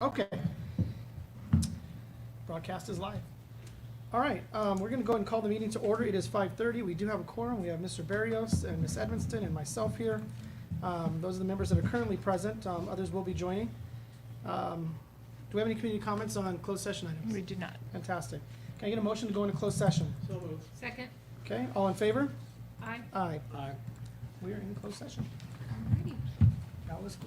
Okay. Broadcast is live. All right, we're going to go ahead and call the meeting to order. It is 5:30. We do have a quorum. We have Mr. Barrios and Ms. Edmonston and myself here. Those are the members that are currently present. Others will be joining. Do we have any community comments on closed session items? We do not. Fantastic. Can I get a motion to go into closed session? So moved. Second. Okay, all in favor? Aye. Aye. Aye. We are in closed session. Alrighty. Now let's go.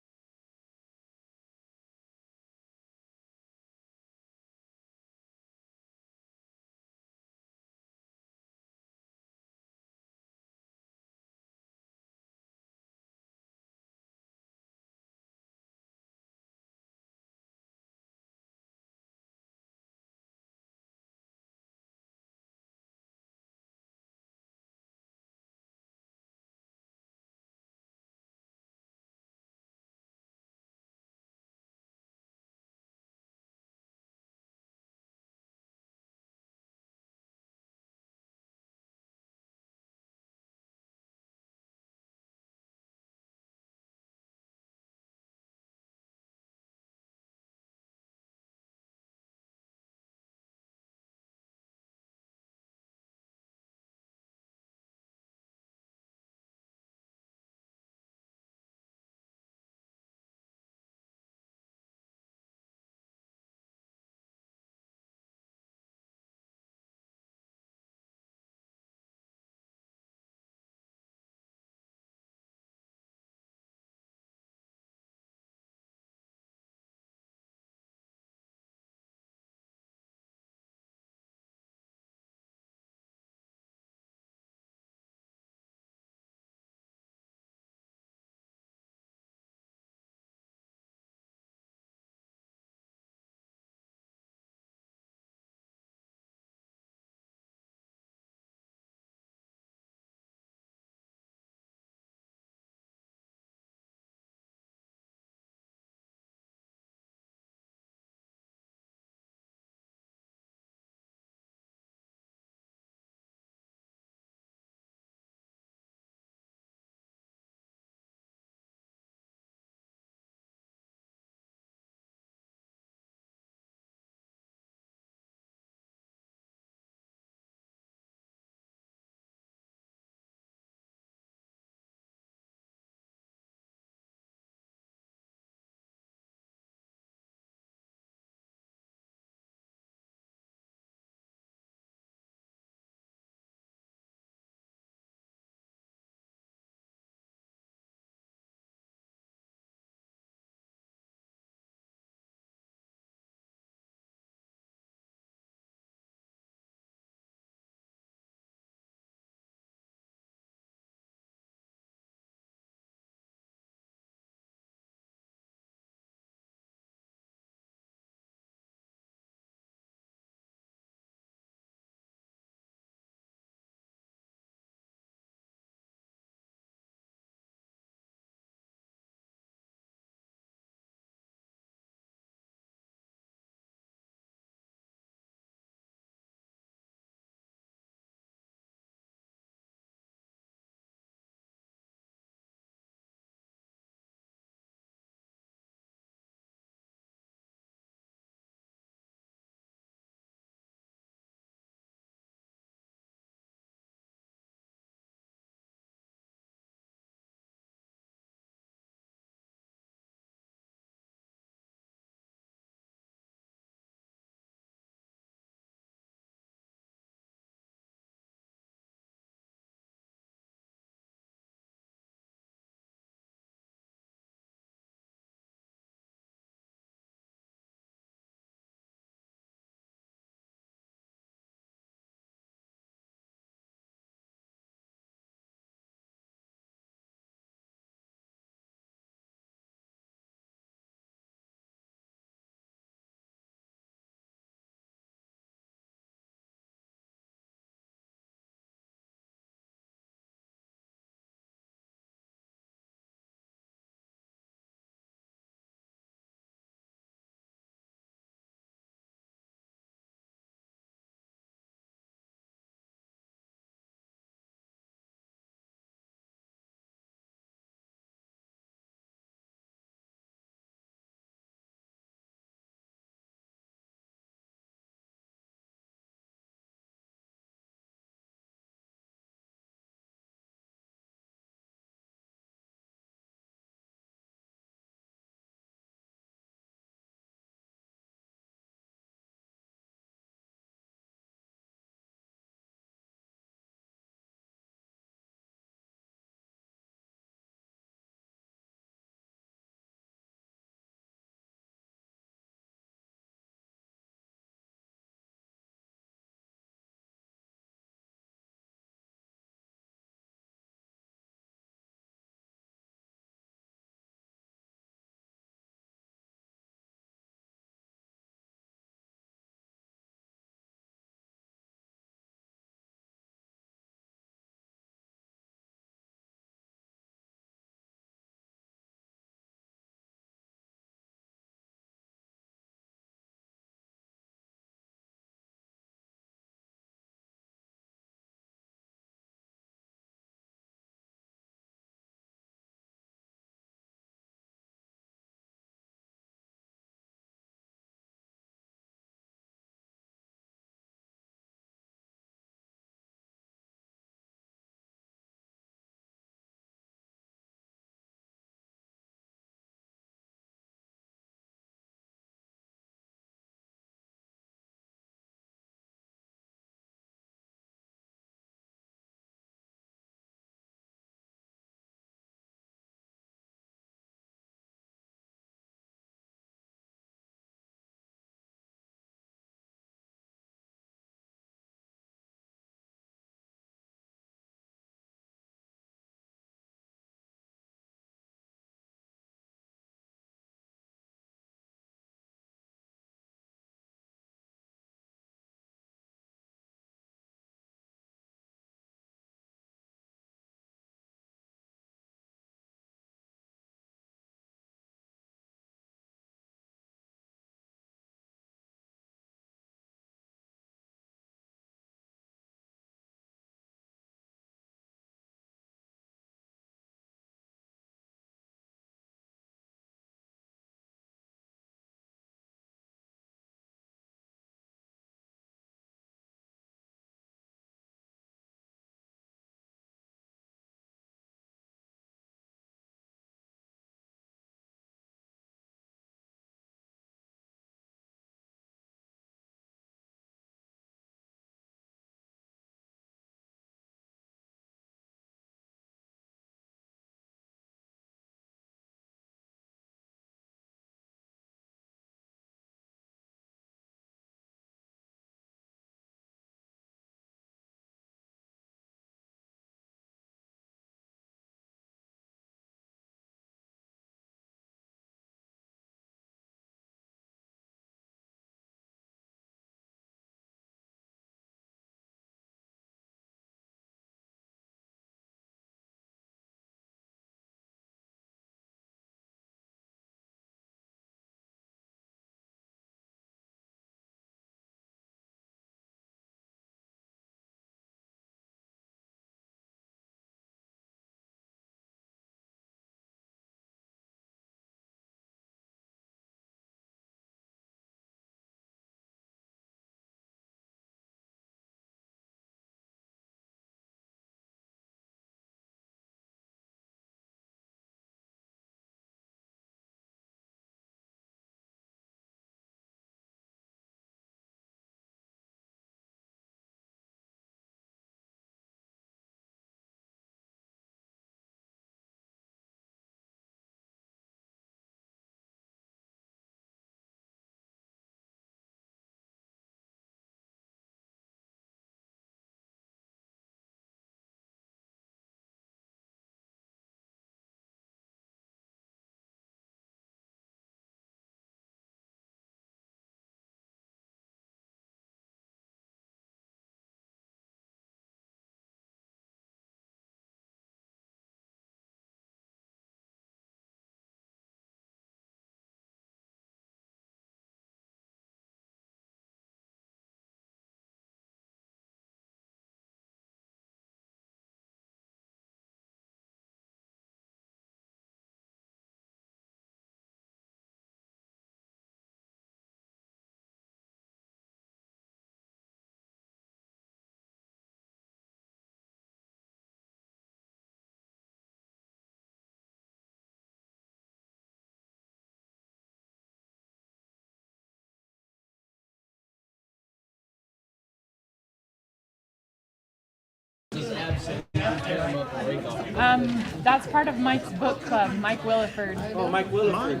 That's part of Mike's book club, Mike Williford. Oh, Mike Williford.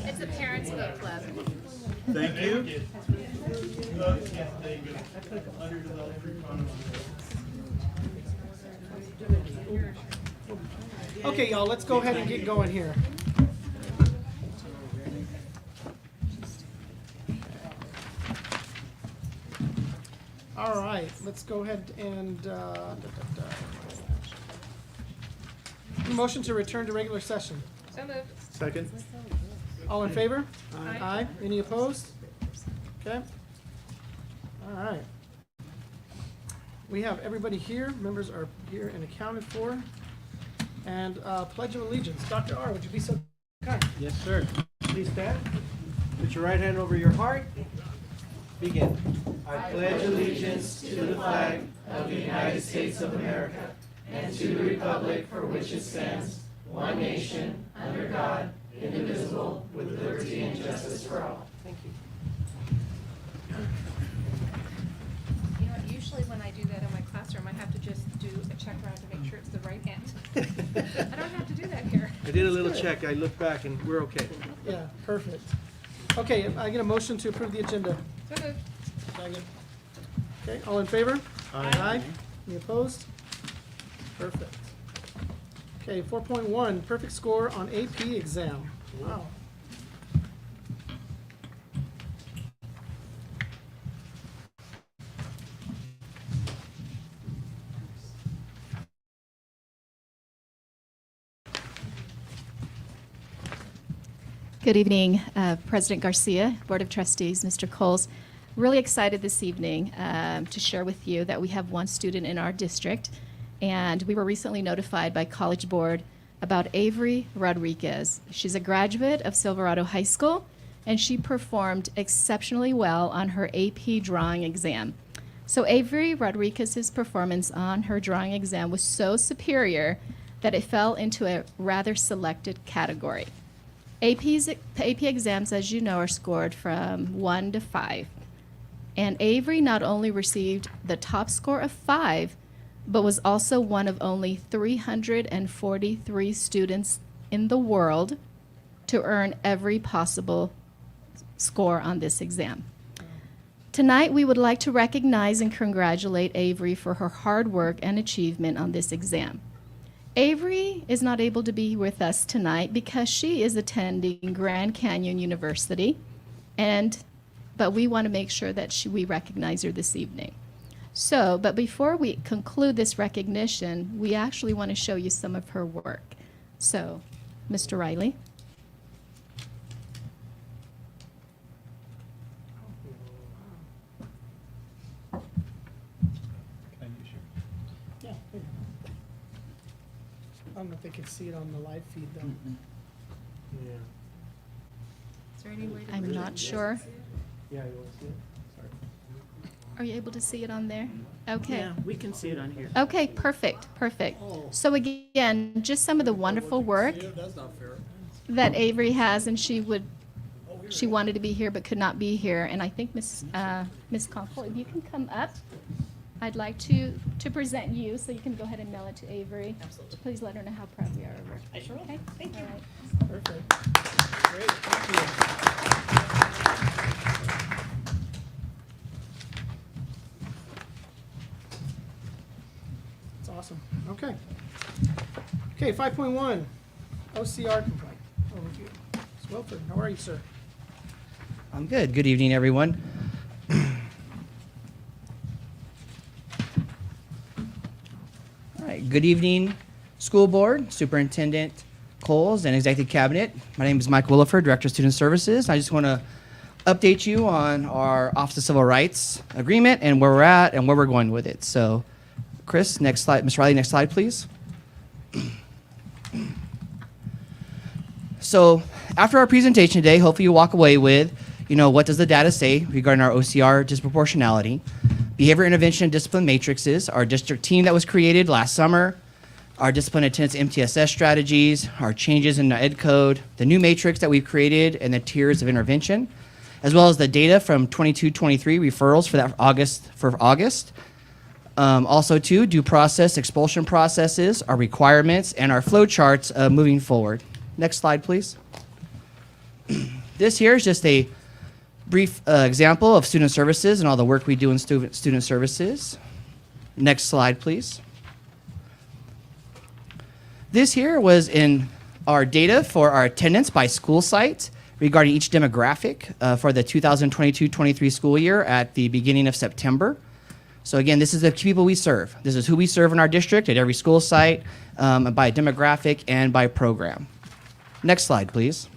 It's the parents' book club. Thank you. Okay, y'all, let's go ahead and get going here. All right, let's go ahead and, motion to return to regular session. So moved. Second. All in favor? Aye. Aye. Any opposed? Okay. All right. We have everybody here. Members are here and accounted for. And Pledge of Allegiance. Dr. R, would you be so kind? Yes, sir. Please stand. Put your right hand over your heart. Begin. I pledge allegiance to the flag of the United States of America and to the republic for which it stands, one nation, under God, indivisible, with liberty and justice for all. Thank you. You know what, usually when I do that in my classroom, I have to just do a check around to make sure it's the right end. I don't have to do that here. I did a little check. I looked back and we're okay. Yeah, perfect. Okay, I get a motion to approve the agenda. So moved. Second. Okay, all in favor? Aye. Any opposed? Perfect. Okay, 4.1, perfect score on AP exam. Wow. Good evening, President Garcia, Board of Trustees, Mr. Coles. Really excited this evening to share with you that we have one student in our district, and we were recently notified by College Board about Avery Rodriguez. She's a graduate of Silverado High School, and she performed exceptionally well on her AP drawing exam. So Avery Rodriguez's performance on her drawing exam was so superior that it fell into a rather selected category. AP exams, as you know, are scored from 1 to 5. And Avery not only received the top score of 5, but was also one of only 343 students in the world to earn every possible score on this exam. Tonight, we would like to recognize and congratulate Avery for her hard work and achievement on this exam. Avery is not able to be with us tonight because she is attending Grand Canyon University, but we want to make sure that we recognize her this evening. So, but before we conclude this recognition, we actually want to show you some of her work. So, Mr. Riley. Yeah. There you go. I don't know if they can see it on the live feed though. Yeah. Is there any way to? I'm not sure. Yeah, you want to see it? Sorry. Are you able to see it on there? Okay. Yeah, we can see it on here. Okay, perfect. So again, just some of the wonderful work that Avery has, and she wanted to be here but could not be here. And I think Miss Conkle, if you can come up, I'd like to present you so you can go ahead and mail it to Avery. Absolutely. Please let her know how proud we are of her. I sure will. Okay? Thank you. All right. Perfect. Great, thank you. That's awesome. Okay. Okay, 5.1, OCR complaint. Overview. Ms. Wilford, how are you, sir? I'm good. Good evening, everyone. All right. Good evening, School Board, Superintendent Coles, and Executive Cabinet. My name is Mike Williford, Director of Student Services. I just want to update you on our Office of Civil Rights agreement and where we're at and where we're going with it. So, Chris, next slide. Ms. Riley, next slide, please. So, after our presentation today, hopefully you walk away with, what does the data say regarding our OCR disproportionality? Behavior intervention and discipline matrices, our district team that was created last summer, our discipline attendance MTSS strategies, our changes in the ed code, the new matrix that we've created, and the tiers of intervention, as well as the data from 22-23 referrals for August. Also, too, due process, expulsion processes, our requirements, and our flow charts moving forward. Next slide, please. This here is just a brief example of student services and all the work we do in student services. Next slide, please. This here was in our data for our attendance by school site regarding each demographic for the 2022-23 school year at the beginning of September. So again, this is the people we serve. This is who we serve in our district at every school site by demographic and by program. Next slide, please.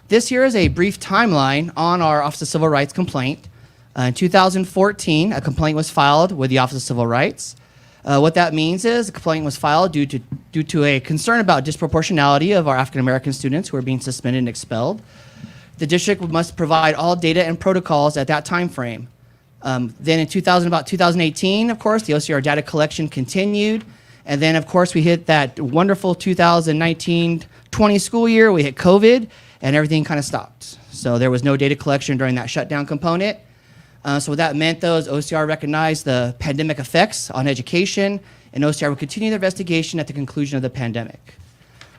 This here is a brief timeline on our Office of Civil Rights complaint. In 2014, a complaint was filed with the Office of Civil Rights. What that means is a complaint was filed due to a concern about disproportionality of our African American students who are being suspended and expelled. The district must provide all data and protocols at that time frame. Then in about 2018, of course, the OCR data collection continued. And then, of course, we hit that wonderful 2019-20 school year. We hit COVID, and everything kind of stopped. So there was no data collection during that shutdown component. So what that meant, though, is OCR recognized the pandemic effects on education, and OCR will continue the investigation at the conclusion of the pandemic.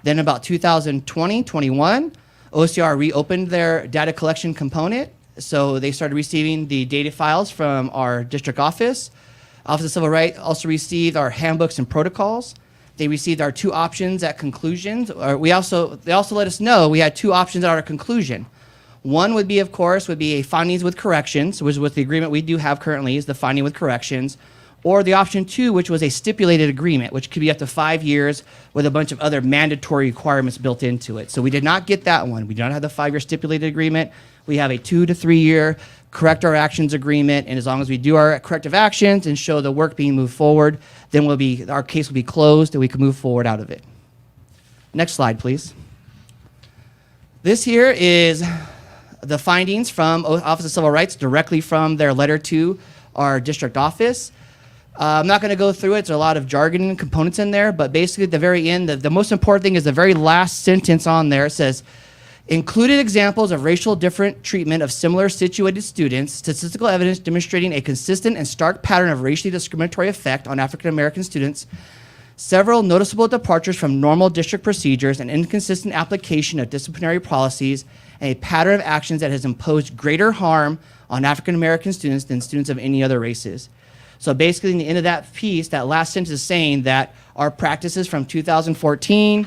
Then about 2020-21, OCR reopened their data collection component, so they started receiving the data files from our district office. Office of Civil Rights also received our handbooks and protocols. They received our 2 options at conclusions. They also let us know we had 2 options at our conclusion. One would be, of course, a findings with corrections, which is what the agreement we do have currently is the finding with corrections, or the option 2, which was a stipulated agreement, which could be up to 5 years with a bunch of other mandatory requirements built into it. So we did not get that one. We do not have the 5-year stipulated agreement. We have a 2 to 3 year correct our actions agreement, and as long as we do our corrective actions and show the work being moved forward, then our case will be closed and we can move forward out of it. Next slide, please. This here is the findings from Office of Civil Rights directly from their letter to our district office. I'm not going to go through it. There's a lot of jargon and components in there, but basically at the very end, the most important thing is the very last sentence on there. It says, included examples of racial different treatment of similar situated students, statistical evidence demonstrating a consistent and stark pattern of racially discriminatory effect on African American students, several noticeable departures from normal district procedures, and inconsistent application of disciplinary policies, and a pattern of actions that has imposed greater harm on African American students than students of any other races. So basically, in the end of that piece, that last sentence is saying that our practices from 2014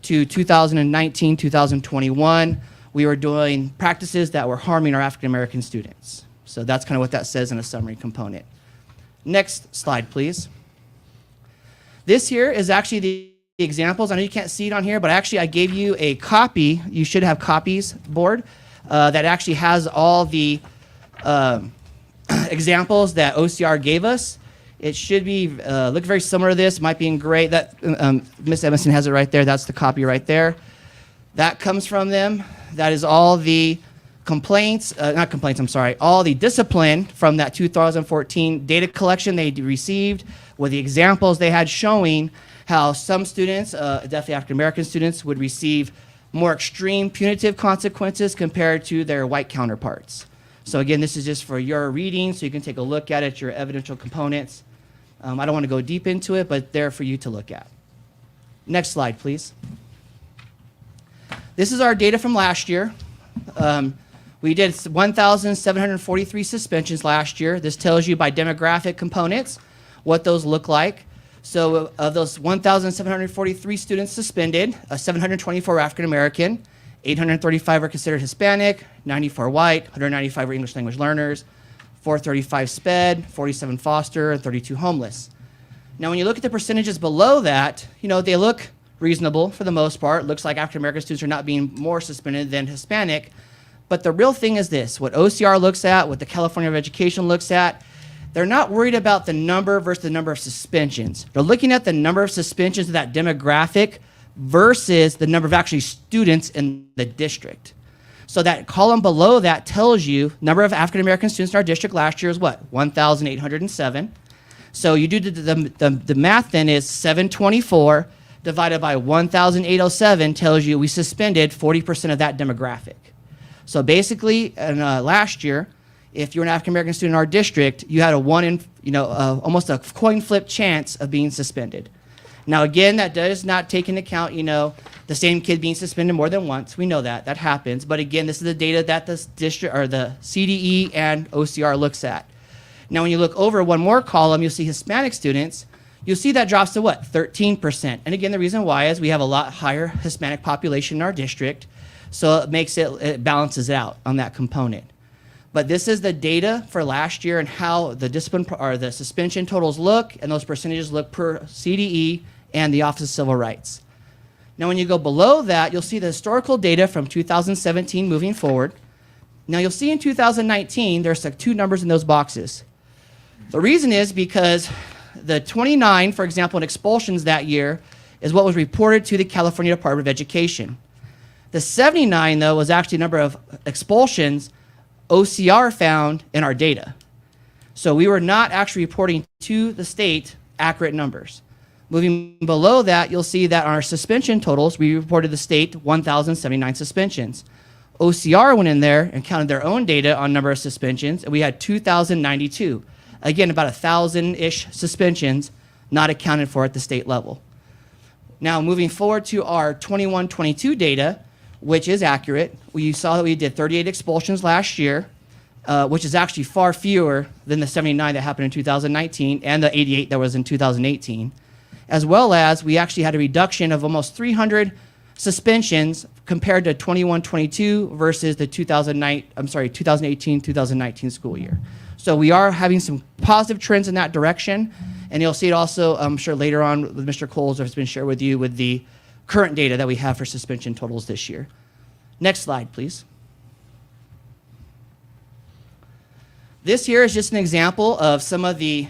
to 2019, 2021, we were doing practices that were harming our African American students. So that's kind of what that says in a summary component. Next slide, please. This here is actually the examples. I know you can't see it on here, but actually I gave you a copy. You should have copies board that actually has all the examples that OCR gave us. It should be look very similar to this. Might be in gray. That Miss Evanston has it right there. That's the copy right there. That comes from them. That is all the complaints, not complaints. I'm sorry. All the discipline from that 2014 data collection they received, with the examples they had showing how some students, definitely African American students, would receive more extreme punitive consequences compared to their white counterparts. So again, this is just for your reading, so you can take a look at it, your evidential components. I don't want to go deep into it, but they're for you to look at. Next slide, please. This is our data from last year. We did 1,743 suspensions last year. This tells you by demographic components what those look like. So of those 1,743 students suspended, 724 were African American, 835 were considered Hispanic, 94 white, 195 were English language learners, 435 SPED, 47 foster, and 32 homeless. Now, when you look at the percentages below that, they look reasonable for the most part. It looks like African American students are not being more suspended than Hispanic. But the real thing is this: what OCR looks at, what the California of Education looks at, they're not worried about the number versus the number of suspensions. They're looking at the number of suspensions of that demographic versus the number of actually students in the district. So that column below that tells you number of African American students in our district last year is what? 1,807. So you do the math then is 724 divided by 1,807 tells you we suspended 40% of that demographic. So basically, last year, if you're an African American student in our district, you had a almost a coin flip chance of being suspended. Now, again, that does not take into account, the same kid being suspended more than once. We know that happens. But again, this is the data that the district or the CDE and OCR looks at. Now, when you look over one more column, you'll see Hispanic students. You'll see that drops to what? 13%. And again, the reason why is we have a lot higher Hispanic population in our district, so it balances it out on that component. But this is the data for last year and how the discipline or the suspension totals look, and those percentages look per CDE and the Office of Civil Rights. Now, when you go below that, you'll see the historical data from 2017 moving forward. Now, you'll see in 2019, there's like 2 numbers in those boxes. The reason is because the 29, for example, in expulsions that year is what was reported to the California Department of Education. The 79, though, was actually the number of expulsions OCR found in our data. So we were not actually reporting to the state accurate numbers. Moving below that, you'll see that on our suspension totals, we reported the state 1,079 suspensions. OCR went in there and counted their own data on number of suspensions, and we had 2,092. Again, about 1,000-ish suspensions not accounted for at the state level. Now, moving forward to our 21-22 data, which is accurate, we saw that we did 38 expulsions last year, which is actually far fewer than the 79 that happened in 2019 and the 88 that was in 2018, as well as we actually had a reduction of almost 300 suspensions compared to 21-22 versus the 2018-2019 school year. So we are having some positive trends in that direction, and you'll see it also, I'm sure later on with Mr. Coles has been shared with you with the current data that we have for suspension totals this year. Next slide, please. This here is just an example of some of the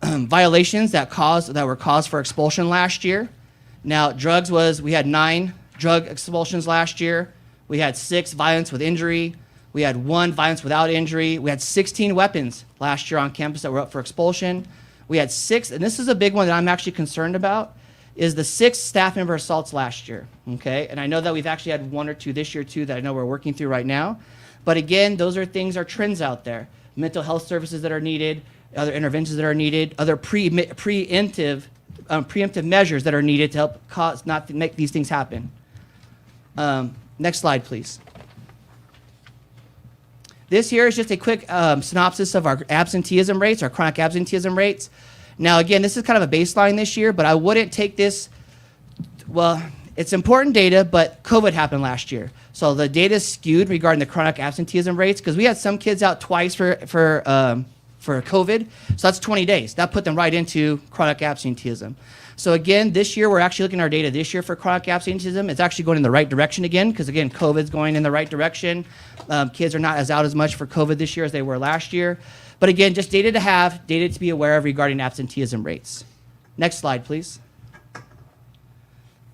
violations that were caused for expulsion last year. Now, drugs we had 9 drug expulsions last year. We had 6 violence with injury. We had 1 violence without injury. We had 16 weapons last year on campus that were up for expulsion. We had 6, and this is a big one that I'm actually concerned about, is the 6 staff member assaults last year, okay? And I know that we've actually had 1 or 2 this year too that I know we're working through right now. But again, those are trends out there. Mental health services that are needed, other interventions that are needed, other preemptive measures that are needed to help not to make these things happen. Next slide, please. This here is just a quick synopsis of our absenteeism rates, our chronic absenteeism rates. Now, again, this is kind of a baseline this year, but I wouldn't take this, well, it's important data, but COVID happened last year. So the data is skewed regarding the chronic absenteeism rates because we had some kids out twice for COVID, so that's 20 days. That put them right into chronic absenteeism. So again, this year, we're actually looking at our data this year for chronic absenteeism. It's actually going in the right direction again because, again, COVID's going in the right direction. Kids are not out as much for COVID this year as they were last year. But again, just data to be aware of regarding absenteeism rates. Next slide, please.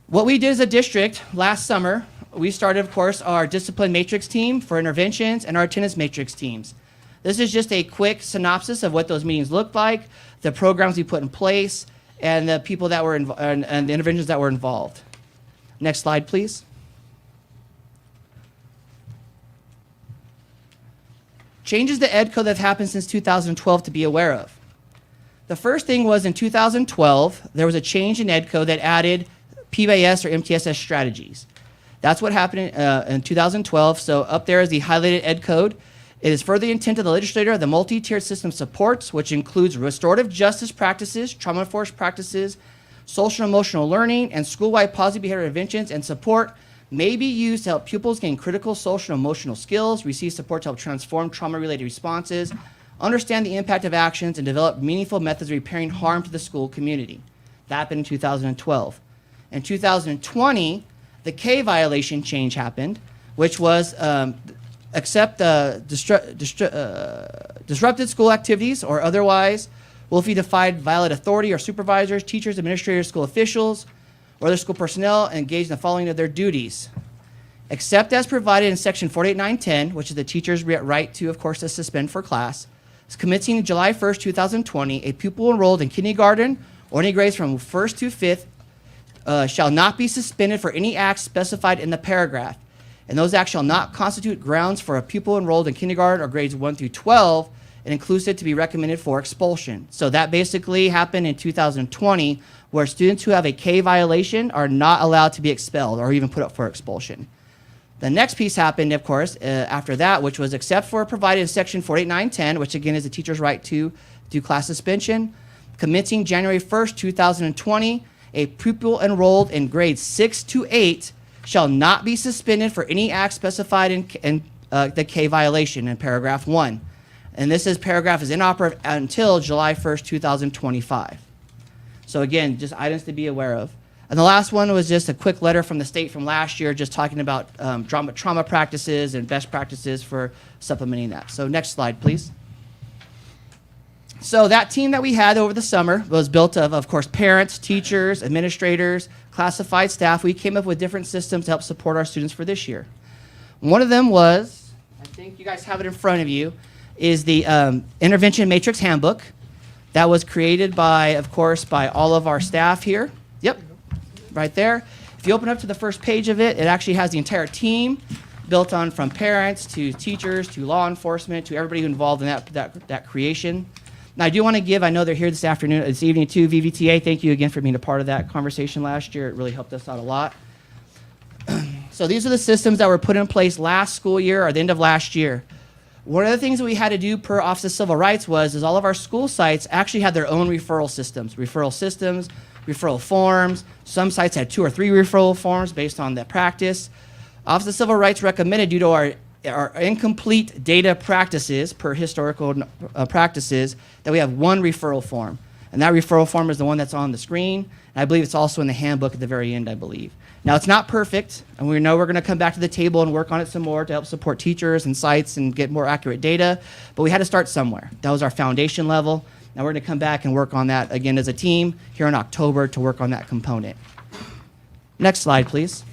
What we did as a district last summer, we started, of course, our discipline matrix team for interventions and our attendance matrix teams. This is just a quick synopsis of what those meetings looked like, the programs we put in place, and the people that were and the interventions that were involved. Next slide, please. Changes to Ed Code that have happened since 2012 to be aware of. The first thing was in 2012, there was a change in Ed Code that added PBS or MTSS strategies. That's what happened in 2012. So up there is the highlighted Ed Code. It is further the intent of the legislator of the multi-tiered system supports, which includes restorative justice practices, trauma-informed practices, social and emotional learning, and school-wide positive behavior interventions and support may be used to help pupils gain critical social and emotional skills, receive support to help transform trauma-related responses, understand the impact of actions, and develop meaningful methods of repairing harm to the school community. That happened in 2012. In 2020, the K violation change happened, which was except disrupted school activities or otherwise will be defined violate authority or supervisors, teachers, administrators, school officials, or other school personnel engaged in the following of their duties. Except as provided in section 48910, which is the teacher's right to, of course, to suspend for class, commencing July 1st, 2020, a pupil enrolled in kindergarten or any grades from 1st to 5th shall not be suspended for any act specified in the paragraph. and those acts shall not constitute grounds for a pupil enrolled in kindergarten or grades 1 through 12 and inclusive to be recommended for expulsion. So that basically happened in 2020, where students who have a K violation are not allowed to be expelled or even put up for expulsion. The next piece happened, of course, after that, which was except for provided in section 48910, which again is the teacher's right to do class suspension. Commencing January 1st, 2020, a pupil enrolled in grades 6 to 8 shall not be suspended for any act specified in the K violation in paragraph 1. And this paragraph is inoperative until July 1st, 2025. So again, just items to be aware of. And the last one was just a quick letter from the state from last year, just talking about trauma practices and best practices for supplementing that. So next slide, please. So that team that we had over the summer was built of course, parents, teachers, administrators, classified staff. We came up with different systems to help support our students for this year. One of them was, I think you guys have it in front of you, is the Intervention Matrix Handbook that was created by, of course, by all of our staff here. Yep, right there. If you open up to the first page of it, it actually has the entire team built on from parents to teachers to law enforcement to everybody involved in that creation. Now, I do want to give, I know they're here this evening too, VVTA, thank you again for being a part of that conversation last year. It really helped us out a lot. So these are the systems that were put in place last school year or the end of last year. One of the things that we had to do per Office of Civil Rights is all of our school sites actually had their own referral systems, referral forms. Some sites had 2 or 3 referral forms based on the practice. Office of Civil Rights recommended, due to our incomplete data practices per historical practices, that we have 1 referral form. And that referral form is the one that's on the screen. And I believe it's also in the handbook at the very end, I believe. Now, it's not perfect, and we know we're going to come back to the table and work on it some more to help support teachers and sites and get more accurate data, but we had to start somewhere. That was our foundation level. Now we're going to come back and work on that again as a team here in October to work on that component. Next slide, please.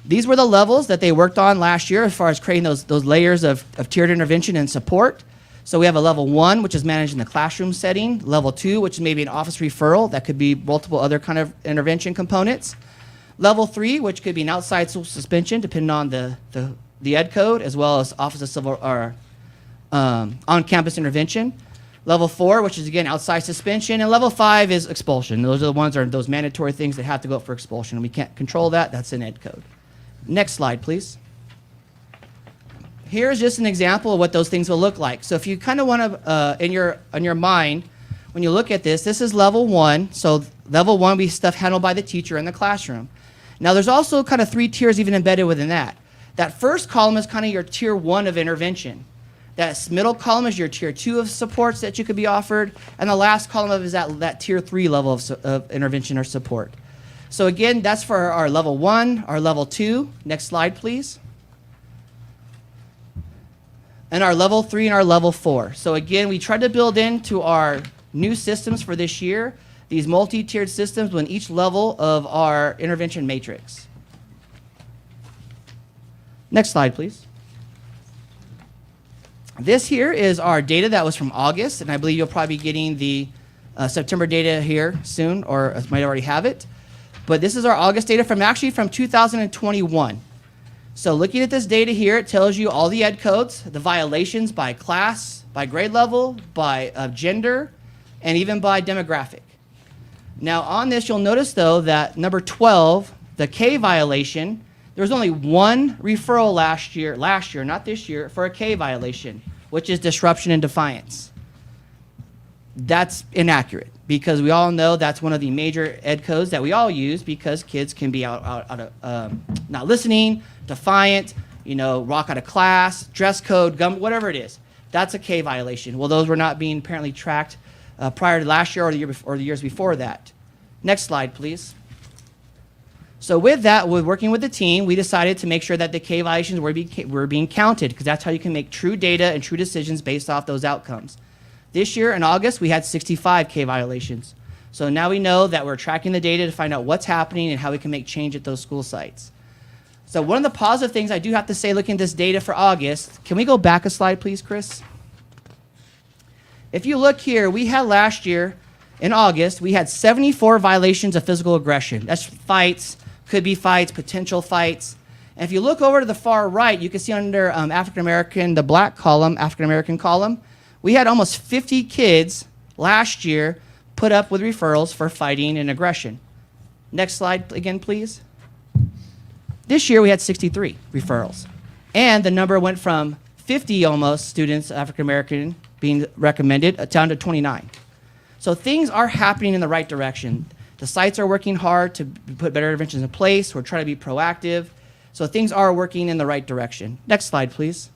These were the levels that they worked on last year as far as creating those layers of tiered intervention and support. So we have a level 1, which is managed in the classroom setting. Level 2, which is maybe an office referral. That could be multiple other kind of intervention components. Level 3, which could be an outside suspension, depending on the ed code, as well as Office of Civil or on-campus intervention. Level 4, which is again outside suspension, and level 5 is expulsion. Those are the ones those mandatory things that have to go up for expulsion. We can't control that. That's in ed code. Next slide, please. Here's just an example of what those things will look like. So if you kind of want to, in your mind, when you look at this is level 1. So level 1 will be stuff handled by the teacher in the classroom. Now there's also kind of 3 tiers even embedded within that. That first column is kind of your tier 1 of intervention. That middle column is your tier 2 of supports that you could be offered. And the last column is that tier 3 level of intervention or support. So again, that's for our level 1, our level 2. Next slide, please. And our level 3 and our level 4. So again, we tried to build into our new systems for this year these multi-tiered systems within each level of our intervention matrix. Next slide, please. This here is our data that was from August, and I believe you'll probably be getting the September data here soon, or might already have it. But this is our August data from 2021. So looking at this data here, it tells you all the ed codes, the violations by class, by grade level, by gender, and even by demographic. Now on this, you'll notice though that number 12, the K violation, there was only 1 referral last year, not this year, for a K violation, which is disruption and defiance. That's inaccurate because we all know that's one of the major ed codes that we all use because kids can be out of not listening, defiant, walk out of class, dress code, gum, whatever it is. That's a K violation. Well, those were not being apparently tracked prior to last year or the years before that. Next slide, please. So with that, with working with the team, we decided to make sure that the K violations were being counted because that's how you can make true data and true decisions based off those outcomes. This year in August, we had 65 K violations. So now we know that we're tracking the data to find out what's happening and how we can make change at those school sites. So one of the positive things I do have to say looking at this data for August, can we go back a slide please, Chris? If you look here, we had last year in August, we had 74 violations of physical aggression. That's fights, could be fights, potential fights. And if you look over to the far right, you can see under African American, the black column, African American column, we had almost 50 kids last year put up with referrals for fighting and aggression. Next slide again, please. This year we had 63 referrals. And the number went from 50 almost students, African American, being recommended down to 29. So things are happening in the right direction. The sites are working hard to put better interventions in place. We're trying to be proactive. So things are working in the right direction. Next slide, please.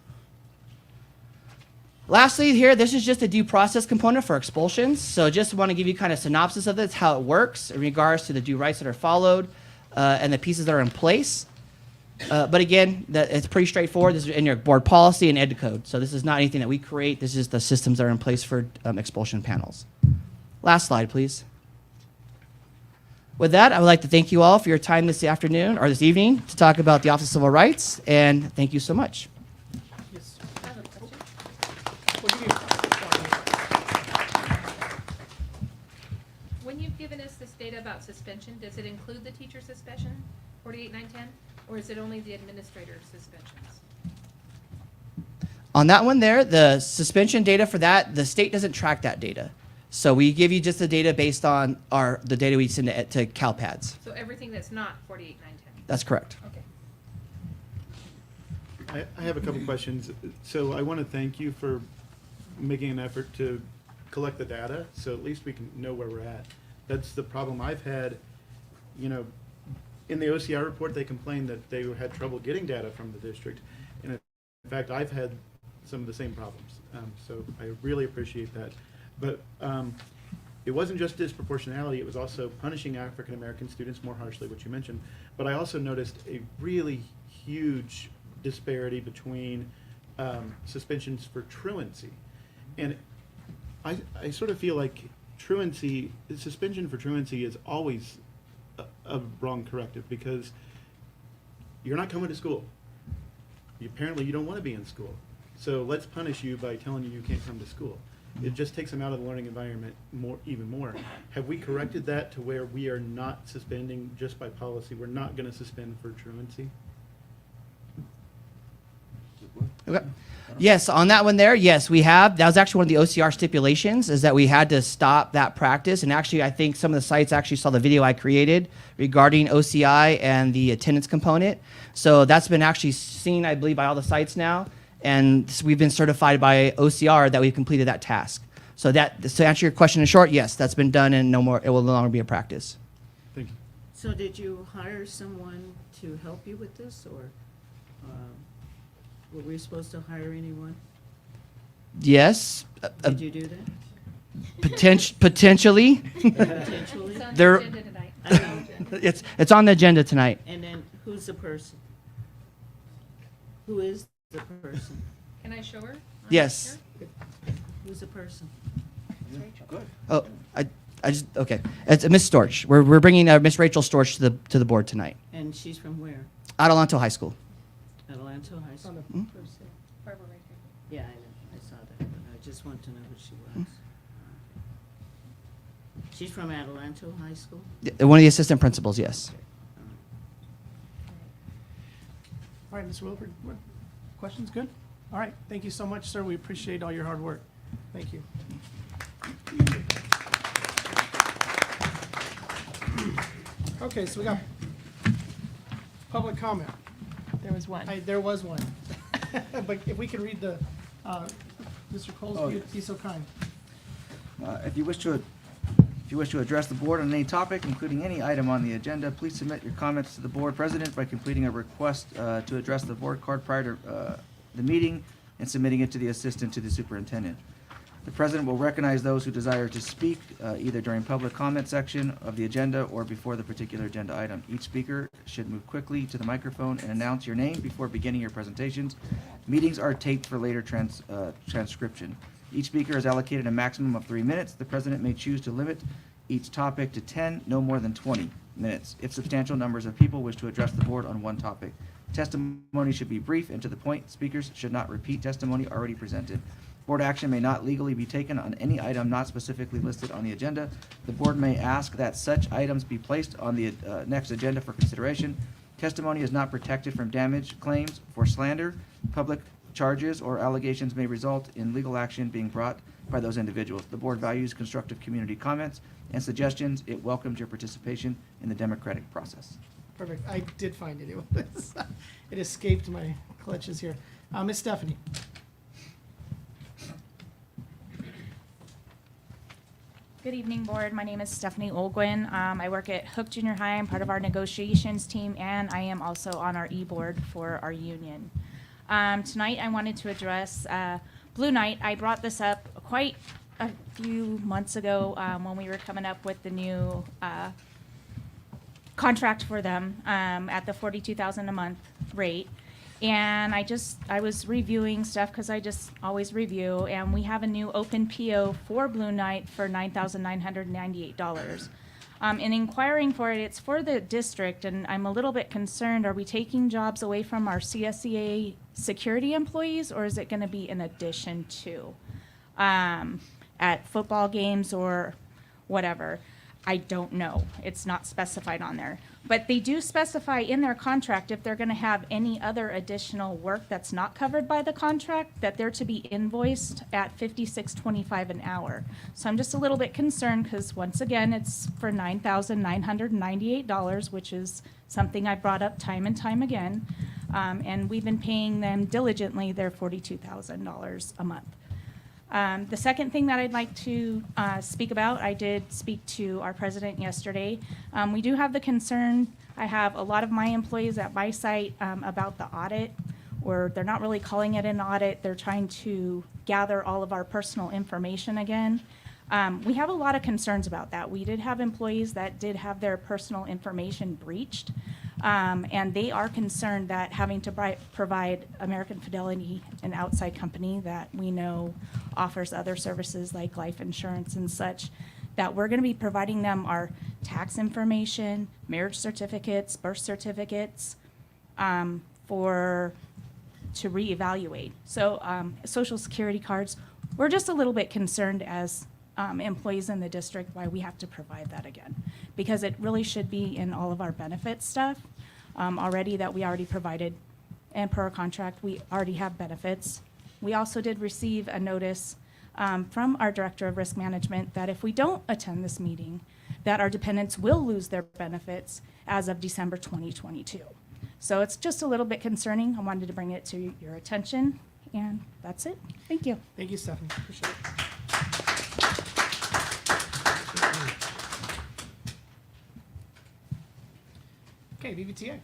Lastly here, this is just a due process component for expulsions. So just want to give you kind of synopsis of this, how it works in regards to the due rights that are followed and the pieces that are in place. But again, it's pretty straightforward. This is in your board policy and ed code. So this is not anything that we create. This is the systems that are in place for expulsion panels. Last slide, please. With that, I would like to thank you all for your time this afternoon or this evening to talk about the Office of Civil Rights, and thank you so much. Yes. I have a question. What do you When you've given us this data about suspension, does it include the teacher suspension, 48, 9, 10? Or is it only the administrator's suspensions? On that one there, the suspension data for that, the state doesn't track that data. So we give you just the data based on the data we send to CalPads. So everything that's not 48, 9, 10? That's correct. Okay. I have a couple questions. So I want to thank you for making an effort to collect the data, so at least we can know where we're at. That's the problem I've had. You know, in the OCR report, they complained that they had trouble getting data from the district. And in fact, I've had some of the same problems. So I really appreciate that. But it wasn't just disproportionality, it was also punishing African American students more harshly, which you mentioned. But I also noticed a really huge disparity between suspensions for truancy. And I sort of feel like suspension for truancy is always a wrong corrective, because you're not coming to school. Apparently you don't want to be in school. So let's punish you by telling you can't come to school. It just takes them out of the learning environment even more. Have we corrected that to where we are not suspending just by policy? We're not going to suspend for truancy? Okay. Yes, on that one there, yes, we have. That was actually one of the OCR stipulations, is that we had to stop that practice. And actually, I think some of the sites actually saw the video I created regarding OCI and the attendance component. So that's been actually seen, I believe, by all the sites now. And we've been certified by OCR that we've completed that task. So that, to answer your question in short, yes, that's been done, and no more, it will no longer be a practice. Thank you. So did you hire someone to help you with this, or were we supposed to hire anyone? Yes, Did you do that? potentially. Potentially? It's on the There- agenda tonight. I know. It's on the agenda tonight. And then who's the person? Who is the person? Can I show her? Yes. Who's the person? Oh, I just, okay. It's Miss Storch. We're bringing Miss Rachel Storch to the board tonight. And she's from where? Adelanto High School. Adelanto High on School? the first thing? Barbara right Yeah, I know. I saw that, but I just want to know who she was. She's from Adelanto High School? One of the assistant principals, yes. All right, Mr. Wilford, what, questions? Good? All right, thank you so much, sir. We appreciate all your hard work. Thank you. Okay, so we got public comment. There was one. There was one. But if we could read the, Mr. Coles, if you'd be so kind. If you wish to address the board on any topic, including any item on the agenda, please submit your comments to the board president by completing a request to address the board card prior to the meeting and submitting it to the assistant to the superintendent. The president will recognize those who desire to speak either during public comment section of the agenda or before the particular agenda item. Each speaker should move quickly to the microphone and announce your name before beginning your presentations. Meetings are taped for later transcription. Each speaker is allocated a maximum of 3 minutes. The president may choose to limit each topic to 10, no more than 20 minutes, if substantial numbers of people wish to address the board on one topic. Testimony should be brief and to the point. Speakers should not repeat testimony already presented. Board action may not legally be taken on any item not specifically listed on the agenda. The board may ask that such items be placed on the next agenda for consideration. Testimony is not protected from damage claims for slander. Public charges or allegations may result in legal action being brought by those individuals. The board values constructive community comments and suggestions. It welcomes your participation in the democratic process. Perfect. I did find it. It escaped my clutches here. Miss Stephanie. Good evening, board. My name is Stephanie Olguin. I work at Hook Junior High. I'm part of our negotiations team, and I am also on our e-board for our union. Tonight, I wanted to address Blue Night. I brought this up quite a few months ago when we were coming up with the new contract for them at the $42,000 a month rate. And I was reviewing stuff because I just always review, and we have a new open PO for Blue Night for $9,998. In inquiring for it, it's for the district, and I'm a little bit concerned, are we taking jobs away from our CSEA security employees, or is it going to be in addition to at football games or whatever? I don't know. It's not specified on there. But they do specify in their contract if they're going to have any other additional work that's not covered by the contract, that they're to be invoiced at $56.25 an hour. So I'm just a little bit concerned because, once again, it's for $9,998, which is something I brought up time and time again. And we've been paying them diligently their $42,000 a month. The second thing that I'd like to speak about, I did speak to our president yesterday. We do have the concern, I have a lot of my employees at my site about the audit, or they're not really calling it an audit, they're trying to gather all of our personal information again. We have a lot of concerns about that. We did have employees that did have their personal information breached. And they are concerned that having to provide American Fidelity, an outside company that we know offers other services like life insurance and such, that we're going to be providing them our tax information, marriage certificates, birth certificates, to reevaluate. So Social Security cards, we're just a little bit concerned as employees in the district why we have to provide that again, because it really should be in all of our benefit stuff already that we already provided, and per our contract we already have benefits. We also did receive a notice from our Director of Risk Management that if we don't attend this meeting, that our dependents will lose their benefits as of December 2022. So it's just a little bit concerning. I wanted to bring it to your attention, and that's it. Thank you. Thank you, Stephanie. Appreciate it. Okay, VVTA.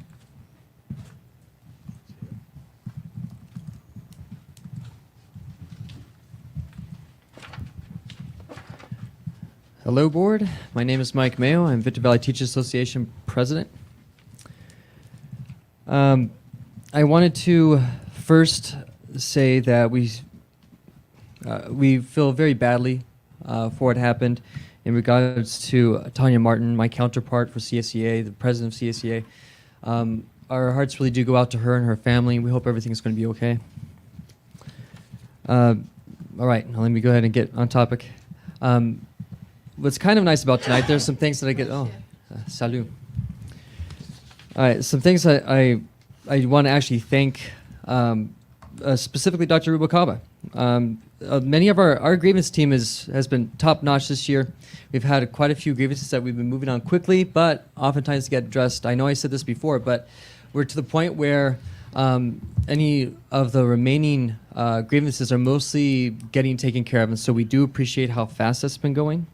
Hello, board. My name is Mike Mayo. I'm Victor Valley Teachers Association president. I wanted to first say that we feel very badly for what happened in regards to Tanya Martin, my counterpart for CSEA, the president of CSEA. Our hearts really do go out to her and her family. We hope everything's going to be okay. All right, now let me go ahead and get on topic. What's kind of nice about tonight, there's some things that I get, salut. All right, some things that I want to actually thank specifically Dr. Rubacaba. Many of our grievance team has been top notch this year. We've had quite a few grievances that we've been moving on quickly, but oftentimes get addressed. I know I said this before, but we're to the point where any of the remaining grievances are mostly getting taken care of, and so we do appreciate how fast that's been going.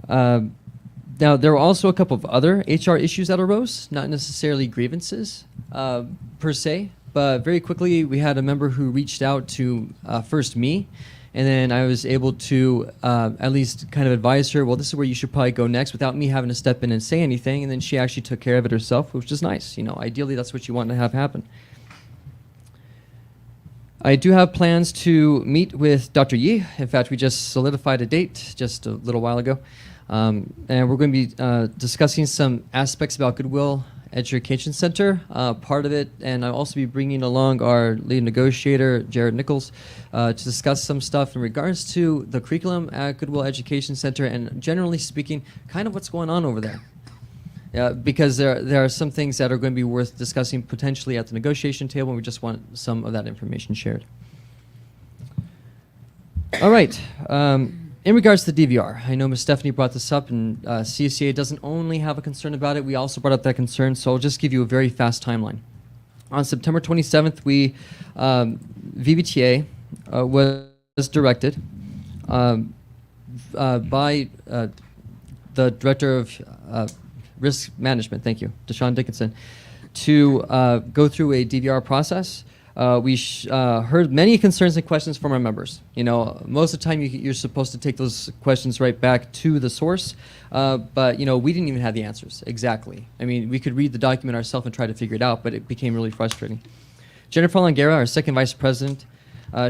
Now, there were also a couple of other HR issues that arose, not necessarily grievances per se, but very quickly we had a member who reached out to first me, and then I was able to at least kind of advise her, well, this is where you should probably go next, without me having to step in and say anything, and then she actually took care of it herself, which is nice. You know, ideally that's what you want to have happen. I do have plans to meet with Dr. Yi. In fact, we just solidified a date just a little while ago. And we're going to be discussing some aspects about Goodwill Education Center, part of it, and I'll also be bringing along our lead negotiator, Jared Nichols, to discuss some stuff in regards to the curriculum at Goodwill Education Center and generally speaking, kind of what's going on over there. Because there are some things that are going to be worth discussing potentially at the negotiation table, and we just want some of that information shared. All right. In regards to the DVR, I know Ms. Stephanie brought this up, and CSCA doesn't only have a concern about it, we also brought up that concern, so I'll just give you a very fast timeline. On September 27th, VVTA was directed by the Director of Risk Management, thank you, Deshaun Dickinson, to go through a DVR process. We heard many concerns and questions from our members. You know, most of the time you're supposed to take those questions right back to the source, but you know, we didn't even have the answers exactly. I mean, we could read the document ourselves and try to figure it out, but it became really frustrating. Jennifer Longuera, our second vice president,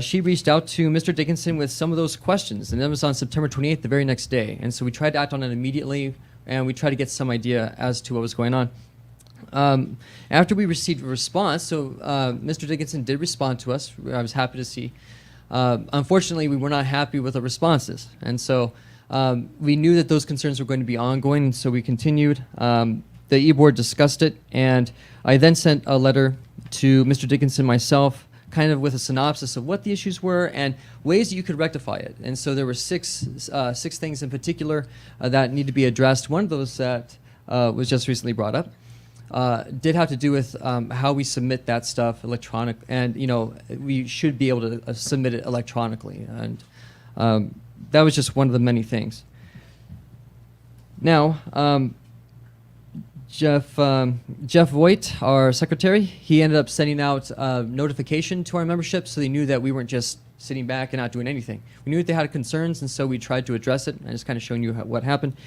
she reached out to Mr. Dickinson with some of those questions, and that was on September 28th, the very next day. And so we tried to act on it immediately, and we tried to get some idea as to what was going on. After we received a response, so Mr. Dickinson did respond to us. I was happy to see. Unfortunately, we were not happy with the responses, and so we knew that those concerns were going to be ongoing, and so we continued. The e-board discussed it, and I then sent a letter to Mr. Dickinson myself, kind of with a synopsis of what the issues were and ways that you could rectify it. And so there were six things in particular that need to be addressed. One of those that was just recently brought up did have to do with how we submit that stuff electronic, and you know, we should be able to submit it electronically, and that was just one of the many things. Now, Jeff Voigt, our secretary, he ended up sending out a notification to our membership so they knew that we weren't just sitting back and not doing anything. We knew that they had concerns, and so we tried to address it. I just kind of showing you what happened.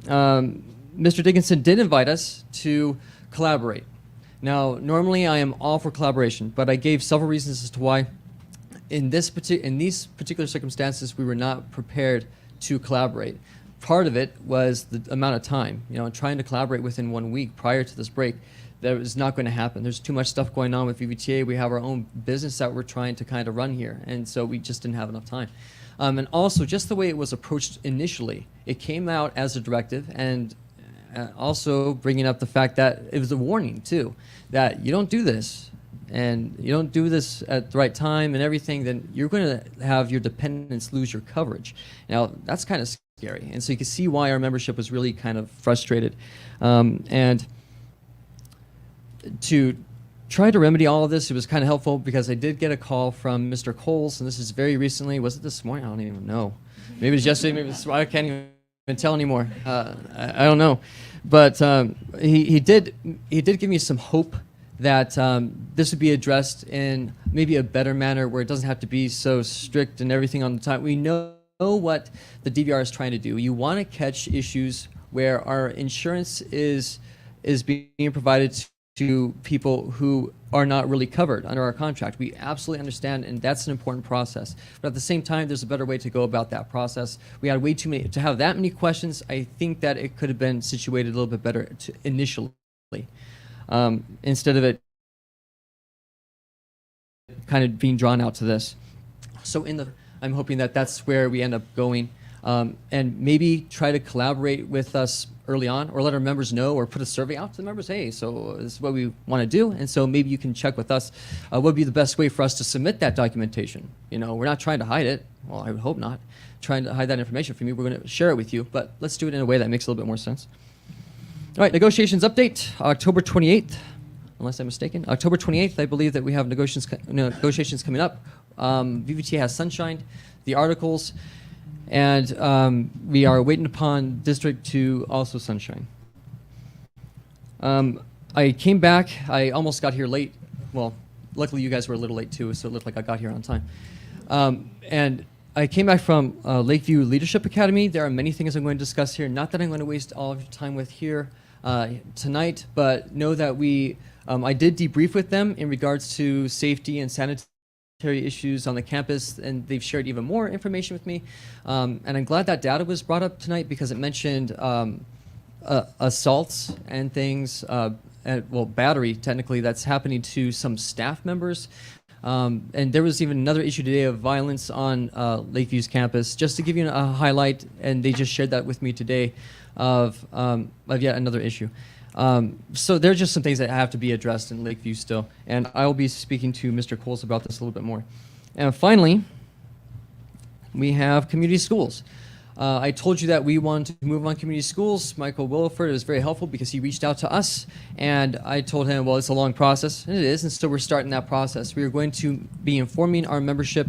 Mr. Dickinson did invite us to collaborate. Now, normally I am all for collaboration, but I gave several reasons as to why in these particular circumstances we were not prepared to collaborate. Part of it was the amount of time. You know, trying to collaborate within 1 week prior to this break, that was not going to happen. There's too much stuff going on with VVTA. We have our own business that we're trying to kind of run here, and so we just didn't have enough time. And also, just the way it was approached initially, it came out as a directive, and also bringing up the fact that it was a warning too, that you don't do this, and you don't do this at the right time and everything, then you're going to have your dependents lose your coverage. Now, that's kind of scary, and so you can see why our membership was really kind of frustrated. And to try to remedy all of this, it was kind of helpful because I did get a call from Mr. Coles, and this is very recently. Was it this morning? I don't even know. Maybe it was yesterday. Maybe it was, I can't even tell anymore. I don't know, but he did give me some hope that this would be addressed in maybe a better manner, where it doesn't have to be so strict and everything on the time. We know what the DVR is trying to do. You want to catch issues where our insurance is being provided to people who are not really covered under our contract. We absolutely understand, and that's an important process. But at the same time, there's a better way to go about that process. We had way too many, to have that many questions. I think that it could have been situated a little bit better initially, instead of it kind of being drawn out to this. So I'm hoping that that's where we end up going, and maybe try to collaborate with us early on, or let our members know, or put a survey out to the members. Hey, so this is what we want to do, and so maybe you can check with us what would be the best way for us to submit that documentation. You know, we're not trying to hide it. Well, I would hope not. Trying to hide that information from you. We're going to share it with you, but let's do it in a way that makes a little bit more sense. All right, negotiations update, October 28th, unless I'm mistaken. October 28th, I believe that we have negotiations coming up. VVTA has sunshined the articles, and we are waiting upon district to also sunshine. I came back. I almost got here late. Well, luckily you guys were a little late too, so it looked like I got here on time. And I came back from Lakeview Leadership Academy. There are many things I'm going to discuss here. Not that I'm going to waste all of your time with here tonight, but know that I did debrief with them in regards to safety and sanitary issues on the campus, and they've shared even more information with me. And I'm glad that data was brought up tonight because it mentioned assaults and things, well, battery technically, that's happening to some staff members. And there was even another issue today of violence on Lakeview's campus. Just to give you a highlight, and they just shared that with me today, of yet another issue. So there are just some things that have to be addressed in Lakeview still, and I will be speaking to Mr. Coles about this a little bit more. And finally, we have community schools. I told you that we wanted to move on community schools. Michael Williford was very helpful because he reached out to us, and I told him, well, it's a long process, and it is, and so we're starting that process. We are going to be informing our membership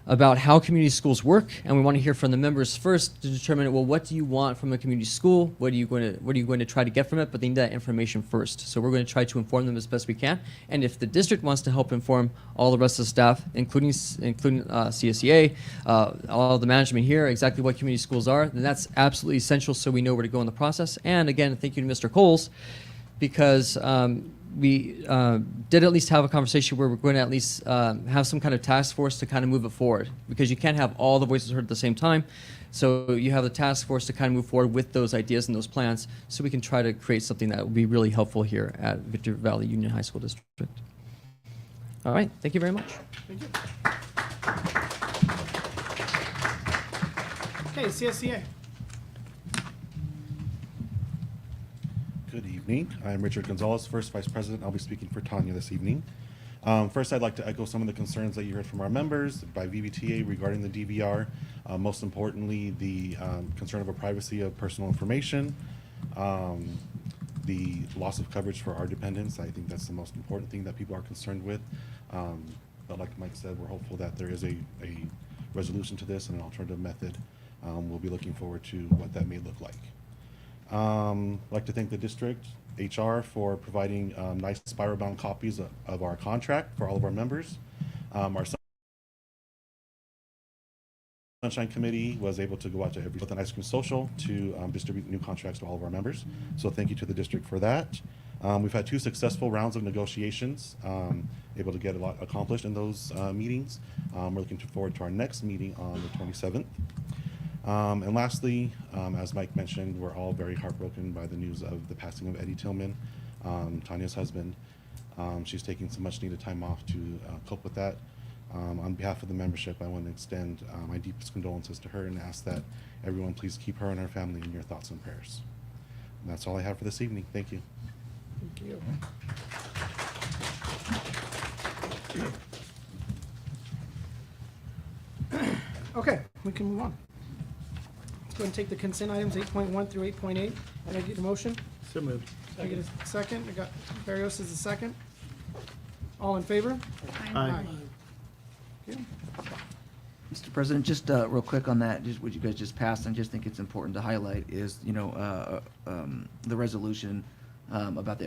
about how community schools work, and we want to hear from the members first to determine, well, what do you want from a community school? What are you going to try to get from it? But they need that information first. So we're going to try to inform them as best we can. And if the district wants to help inform all the rest of the staff, including CSEA, all the management here, exactly what community schools are, then that's absolutely essential so we know where to go in the process. And again, thank you to Mr. Coles, because we did at least have a conversation where we're going to at least have some kind of task force to kind of move it forward, because you can't have all the voices heard at the same time. So you have the task force to kind of move forward with those ideas and those plans, so we can try to create something that will be really helpful here at Victor Valley Union High School District. All right, thank you very much. Thank you. Okay, CSCA. Good evening. I'm Richard Gonzalez, First Vice President. I'll be speaking for Tanya this evening. First, I'd like to echo some of the concerns that you heard from our members by VVTA regarding the DVR. Most importantly, the concern over privacy of personal information, the loss of coverage for our dependents. I think that's the most important thing that people are concerned with. But like Mike said, we're hopeful that there is a resolution to this and an alternative method. We'll be looking forward to what that may look like. I'd like to thank the district HR for providing nice spiral-bound copies of our contract for all of our members. Our Sunshine Committee was able to go out to with an ice cream social to distribute new contracts to all of our members. So thank you to the district for that. We've had 2 successful rounds of negotiations, able to get a lot accomplished in those meetings. We're looking forward to our next meeting on the 27th. And lastly, as Mike mentioned, we're all very heartbroken by the news of the passing of Eddie Tillman, Tanya's husband. She's taking some much needed time off to cope with that. On behalf of the membership, I want to extend my deepest condolences to her and ask that everyone please keep her and her family in your thoughts and prayers. And that's all I have for this evening. Thank you. Thank you. Okay, we can move on. Let's go ahead and take the consent items 8.1 through 8.8. Can I get a motion? So moved. Can I get a second? I got Barrios as a second. All in favor? Aye. Okay. Mr. President, just real quick on that, just what you guys just passed, I just think it's important to highlight is, the resolution about the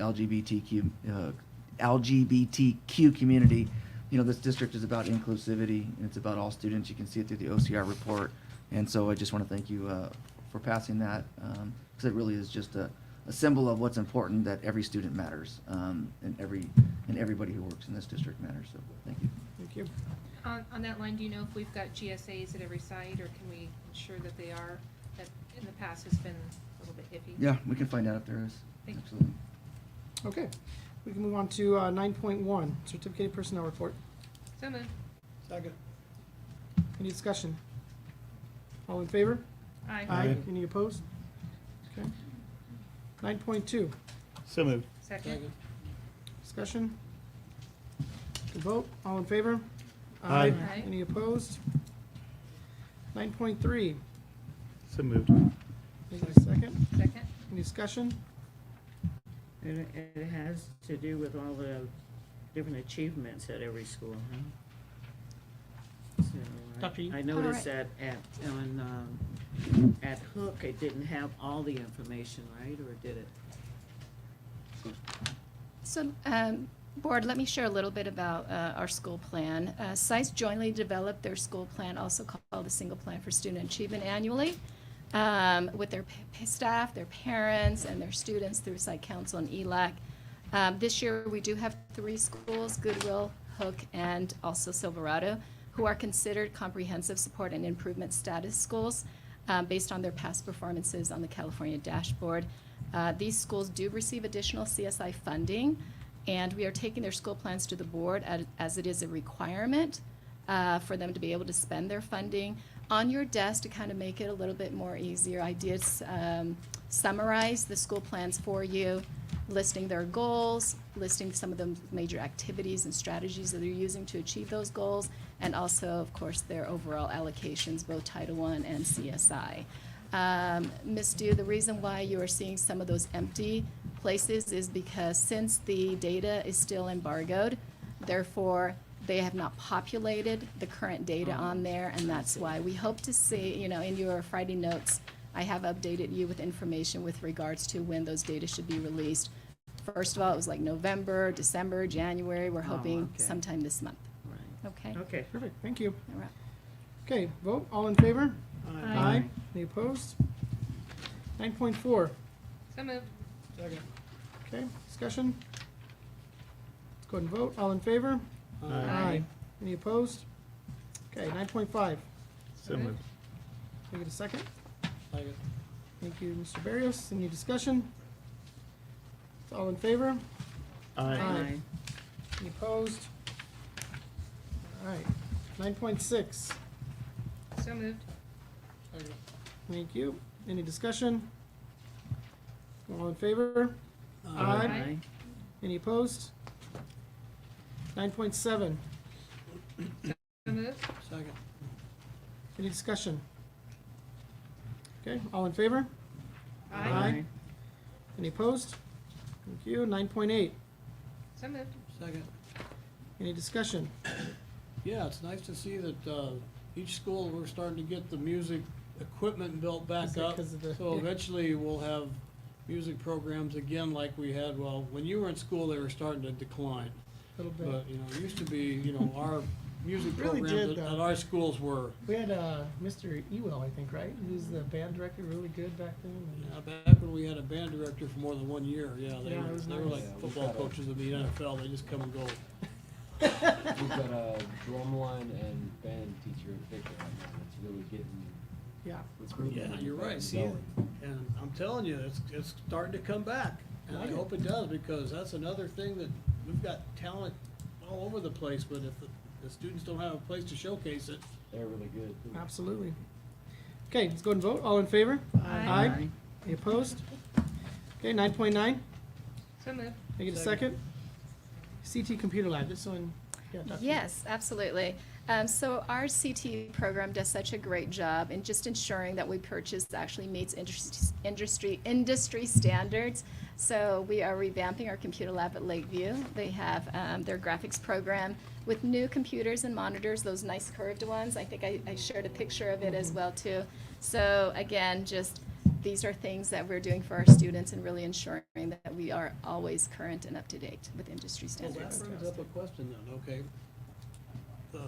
LGBTQ community. This district is about inclusivity, and it's about all students. You can see it through the OCR report. And so I just want to thank you for passing that, because it really is just a symbol of what's important, that every student matters, and everybody who works in this district matters. So thank you. Thank you. On that line, do you know if we've got GSAs at every site, or can we ensure that they are? That in the past has been a little bit iffy. Yeah, we can find out if there is. Thank you. Absolutely. Okay, we can move on to 9.1, certificated personnel report. So moved. Second. Any discussion? All in favor? Aye. Any opposed? Okay. 9.2, So moved. Second. discussion? Good vote. All in favor? Aye. Aye. Any opposed? 9.3, So moved. is there a second? Second. Any discussion? And it has to do with all the different achievements at every school, huh? So Dr. Yee? I noticed that at Hook, it didn't have all the information, right, or did it? So, Board, let me share a little bit about our school plan. Sites jointly develop their school plan, also called the Single Plan for Student Achievement, annually with their staff, their parents, and their students through Site Council and ELAC. This year, we do have 3 schools, Goodwill, Hook, and also Silverado, who are considered comprehensive support and improvement status schools based on their past performances on the California dashboard. These schools do receive additional CSI funding, and we are taking their school plans to the board as it is a requirement for them to be able to spend their funding. On your desk, to kind of make it a little bit more easier, I did summarize the school plans for you, listing their goals, listing some of the major activities and strategies that they're using to achieve those goals, and also, of course, their overall allocations, both Title I and CSI. Ms. Dew, the reason why you are seeing some of those empty places is because since the data is still embargoed, therefore, they have not populated the current data on there, and that's why we hope to see, you know, in your Friday notes, I have updated you with information with regards to when those data should be released. First of all, it was like November, December, January. We're hoping okay. sometime this month. Right. Okay? Okay. Perfect, thank you. All right. Okay, vote, all in favor? Aye. Any opposed? 9.4, So moved. okay, discussion? Let's go ahead and vote, all in favor? Aye. Any opposed? Okay, 9.5, So moved. can I get a second? Thank you, Mr. Barrios. Any discussion? All in favor? Aye. Any opposed? All right, 9.6, So moved. thank you. Any discussion? All in favor? Aye. Any opposed? 9.7, So moved. any discussion? Okay, all in favor? Aye. Any opposed? Thank you. 9.8, So moved. any discussion? Yeah, it's nice to see that each school, we're starting to get the music equipment built Is back it up. 'cause of the- So yeah. eventually we'll have music programs again like we had, well, when you were in school, they were starting to decline. A little bit. But, you know, it used to be, you know, our music Really programs did, at though. our schools were, We had Mr. Ewell, I think, right? Who's the band director, really good back then. and- back when we had a band director for more than 1 year, yeah, Yeah, it was they were nice. like football coaches of the NFL, they just come and go. We've got a drumline and band teacher, Victor, right now. It's really getting, Yeah. it's really Yeah, getting you're right, going. see, and I'm telling you, it's starting to come back. And I Like it. hope it does, because that's another thing that, we've got talent all over the place, but if the students don't have a place to showcase it, They're really good. Absolutely. Okay, let's go ahead and vote. All in favor? Aye. Any opposed? Okay, 9.9, So moved. can I get a second? CT Computer Lab, this one, yeah, Dr. Yes, absolutely. So our CT program does such a great job in just ensuring that we purchase actually meets industry standards. So we are revamping our computer lab at Lakeview. They have their graphics program with new computers and monitors, those nice curved ones. I think I shared a picture of it as well too. So again, just these are things that we're doing for our students and really ensuring that we are always current and up to date with industry well, that standards. brings up a question then, okay? The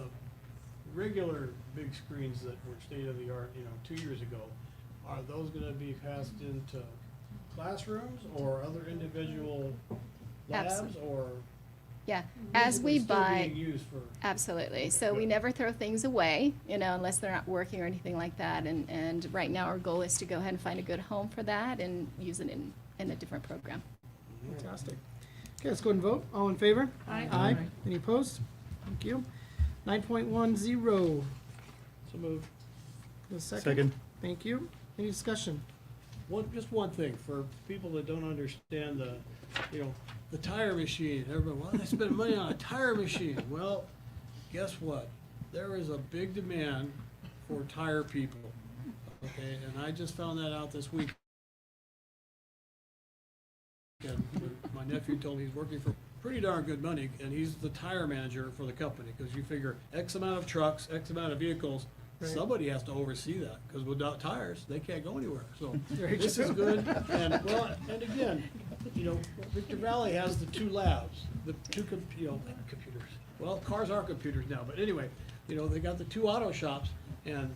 regular big screens that were state of the art, you know, 2 years ago, are those gonna be passed into classrooms or other individual labs, Absolutely. or? Yeah, These as are we still buy. being used for? Absolutely. So Okay, we good. never throw things away, you know, unless they're not working or anything like that. And right now, our goal is to go ahead and find a good home for that and use it in a different program. Fantastic. Okay, let's go ahead and vote. All in favor? Aye. Aye. Any opposed? Thank you. 9.10, So moved. the second. Second. Thank you. Any discussion? Just one thing, for people that don't understand the, you know, the tire machine, everybody, well, they spend money on a tire machine. Well, guess what? There is a big demand for tire people, okay? And I just found that out this week. And my nephew told me he's working for pretty darn good money, and he's the tire manager for the company, because you figure X amount of trucks, X amount of vehicles, Right. somebody has to oversee that, because without tires, they can't go anywhere. So Very this is true. good, and well, and again, you know, Victor Valley has the 2 labs, the 2 computers. Well, cars are computers now, but anyway, you know, they got the 2 auto shops, and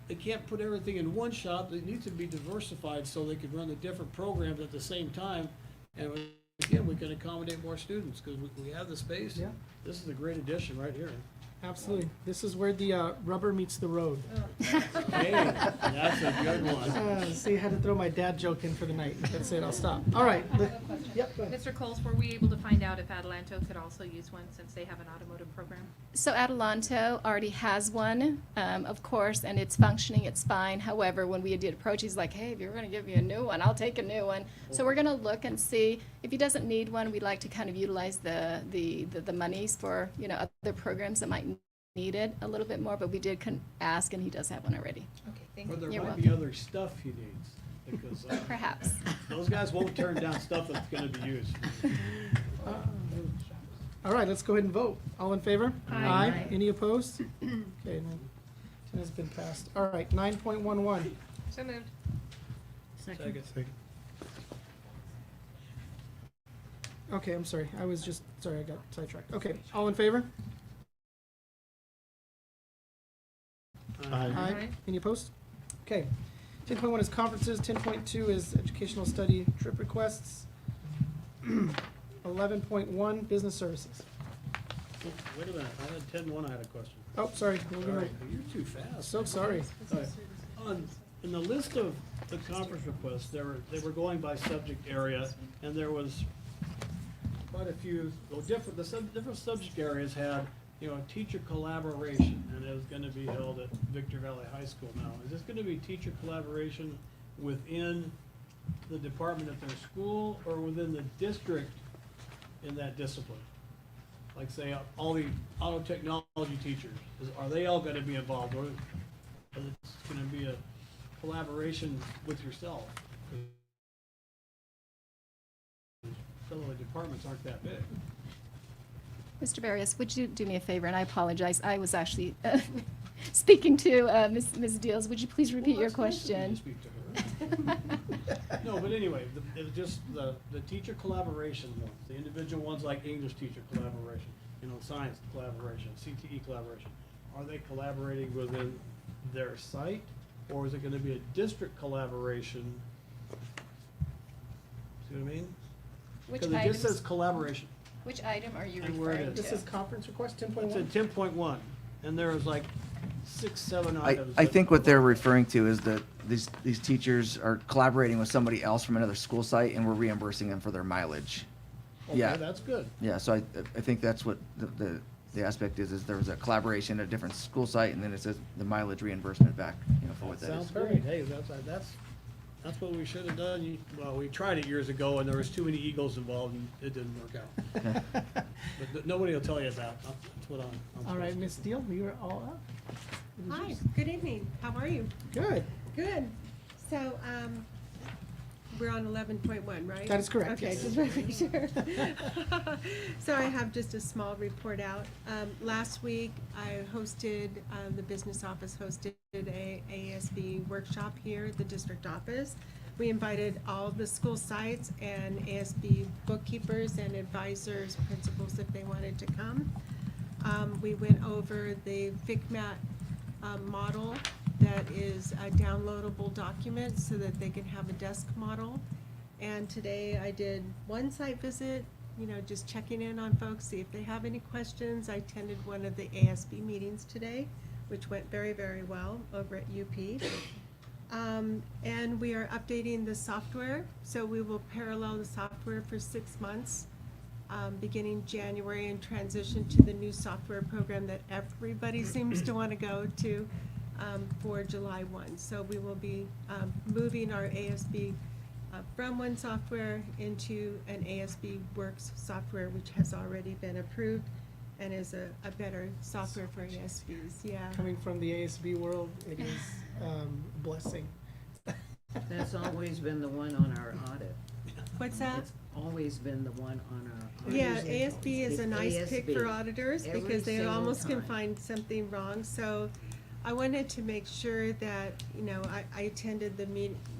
they can't put everything in one shop. It needs to be diversified so they can run the different programs at the same time. And with again, we can accommodate more students, because we have the space. Yeah. This is a great addition right here. Absolutely. This is where the rubber meets the road. Hey, that's a good one. See, I had to throw my dad joke in for the night. That's it, I'll stop. All right. Yep, go ahead. Mr. Coles, were we able to find out if Adelanto could also use one since they have an automotive program? So Adelanto already has one, of course, and it's functioning, it's fine. However, when we did approach, he's like, hey, if you're gonna give me a new one, I'll take a new one. So we're gonna look and see. If he doesn't need one, we'd like to kind of utilize the monies for, you know, other programs that might need it a little bit more, but we did ask, and he does have one already. Okay, thank Or there You're might welcome. be other stuff he needs, because Perhaps. those guys won't turn down stuff that's gonna be used. All right, let's go ahead and vote. All in favor? Aye. Any opposed? Okay, 10 has been passed. All right, 9.11. So moved. Second. Okay, I'm sorry. I was just, sorry, I got sidetracked. Okay, all in favor? Aye. Any opposed? Okay. 10.1 is conferences, 10.2 is educational study trip requests. 11.1, business services. Wait a minute, I had 10-1, I had a question. Oh, sorry. We're gonna- Sorry, you're too fast. So sorry. All right. In the list of the conference requests, they were going by subject area, and there was quite a few, well, different subject areas had, you know, teacher collaboration, and it was gonna be held at Victor Valley High School now. Is this gonna be teacher collaboration within the department at their school, or within the district in that discipline? Like, say, all the auto technology teachers, are they all gonna be involved, or it's gonna be a collaboration with yourself? Some of the departments aren't that big. Mr. Barrios, would you do me a favor? And I apologize. I was actually speaking to Ms. Deals. Would you please repeat Well, your that's nice of you to question? speak to her. No, but anyway, it's just the teacher collaboration ones, the individual ones like English teacher collaboration, you know, science collaboration, CTE collaboration. Are they collaborating within their site, or is it gonna be a district collaboration? See what I mean? Which Because it just items- says collaboration. Which item are you And where it referring is. to? This is conference request, It's 10.1? at 10.1, and there was like 6, 7 I items. think what they're referring to is that these teachers are collaborating with somebody else from another school site, and we're reimbursing them for their mileage. Yeah. Okay, that's good. Yeah, so I think that's what the aspect is there was a collaboration at a different school site, and then it says the mileage reimbursement back, you know, for what that Sounds is. great. Hey, that's what we should have done. Well, we tried it years ago, and there was too many egos involved, and it didn't work out. But nobody will tell you that. That's what I'm. All right, Ms. Deal, we are all up. It is Hi, yours. good evening. How are you? Good. Good. So, we're on 11.1, right? That is correct, Okay, yes. just want to make sure. So I have just a small report out. Last week, I hosted, the business office hosted a ASB workshop here at the district office. We invited all the school sites and ASB bookkeepers and advisors, principals, if they wanted to come. We went over the FICMAT model that is a downloadable document so that they can have a desk model. And today I did one site visit, you know, just checking in on folks, see if they have any questions. I attended one of the ASB meetings today, which went very, very well over at UP. And we are updating the software, so we will parallel the software for 6 months, beginning January, and transition to the new software program that everybody seems to want to go to for July 1. So we will be moving our ASB from one software into an ASB Works software, which has already been approved and is a better software for ASBs, yeah. Coming from the ASB world, it is a blessing. That's always been the one on our audit. What's that? It's always been the one on our. Yeah, audit. ASB is a It's nice pick ASB. for auditors Every because they single almost can time. find something wrong. So I wanted to make sure that, you know, I attended the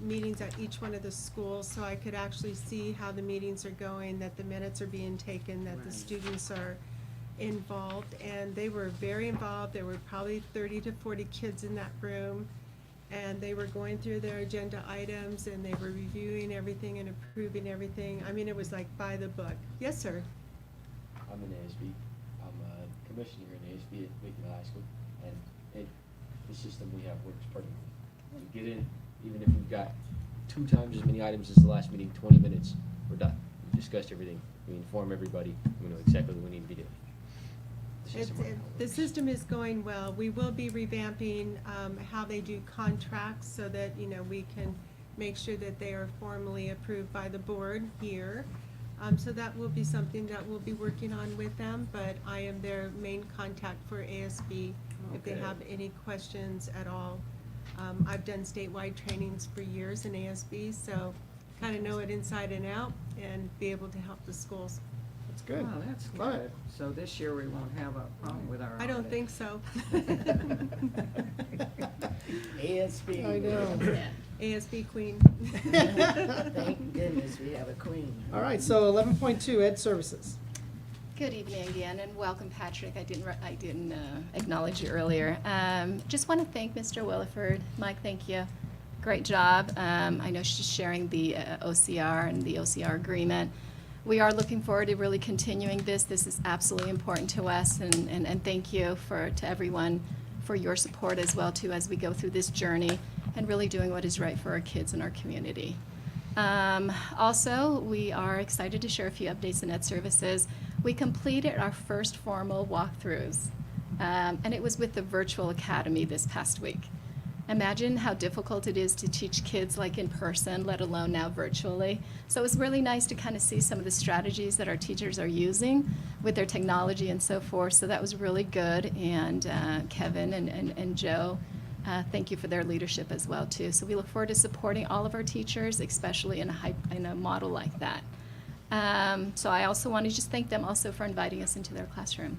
meetings at each one of the schools so I could actually see how the meetings are going, that the minutes are being taken, that the Right. students are involved. And they were very involved. There were probably 30 to 40 kids in that room. and they were going through their agenda items, and they were reviewing everything and approving everything. I mean, it was like by the book. Yes, sir. I'm in ASB. I'm a commissioner in ASB at Lakeview High School, and the system we have works perfectly. We get in, even if we've got 2 times as many items as the last meeting, 20 minutes, we're done. We discussed everything. We inform everybody. We know exactly what we need to be doing. The system is going well. We will be revamping how they do contracts so that, you know, we can make sure that they are formally approved by the board here. So that will be something that we'll be working on with them, but I am their main contact for ASB if they Okay. have any questions at all. I've done statewide trainings for years in ASB, so kind of know it inside and out and be able to help the schools. That's good. Oh, that's Love it. good. So this year we won't have a problem with our I don't audit. think so. ASB. I know. ASB queen. Thank goodness we have a queen. All right, so 11.2, Ed Services. Good evening again, and welcome, Patrick. I didn't acknowledge you earlier. Just want to thank Mr. Williford. Mike, thank you. Great job. I know she's sharing the OCR and the OCR agreement. We are looking forward to really continuing this. This is absolutely important to us, and thank you to everyone for your support as well too as we go through this journey and really doing what is right for our kids and our community. Also, we are excited to share a few updates in Ed Services. We completed our first formal walkthroughs, and it was with the virtual academy this past week. Imagine how difficult it is to teach kids like in person, let alone now virtually. So it was really nice to kind of see some of the strategies that our teachers are using with their technology and so forth. So that was really good. And Kevin and Joe, thank you for their leadership as well too. So we look forward to supporting all of our teachers, especially in a model like that. So I also want to just thank them also for inviting us into their classroom.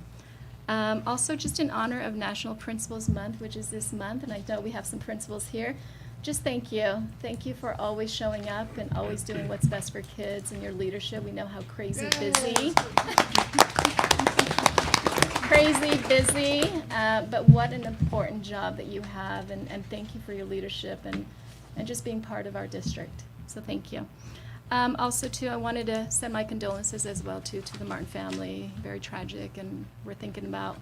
Also, just in honor of National Principals Month, which is this month, and I know we have some principals here, just thank you. Thank you for always showing up and always doing what's best for kids and your leadership. We know how crazy busy. But what an important job that you have, and thank you for your leadership and just being part of our district. So thank you. Also, too, I wanted to send my condolences as well, too, to the Martin family. Very tragic, and we're thinking about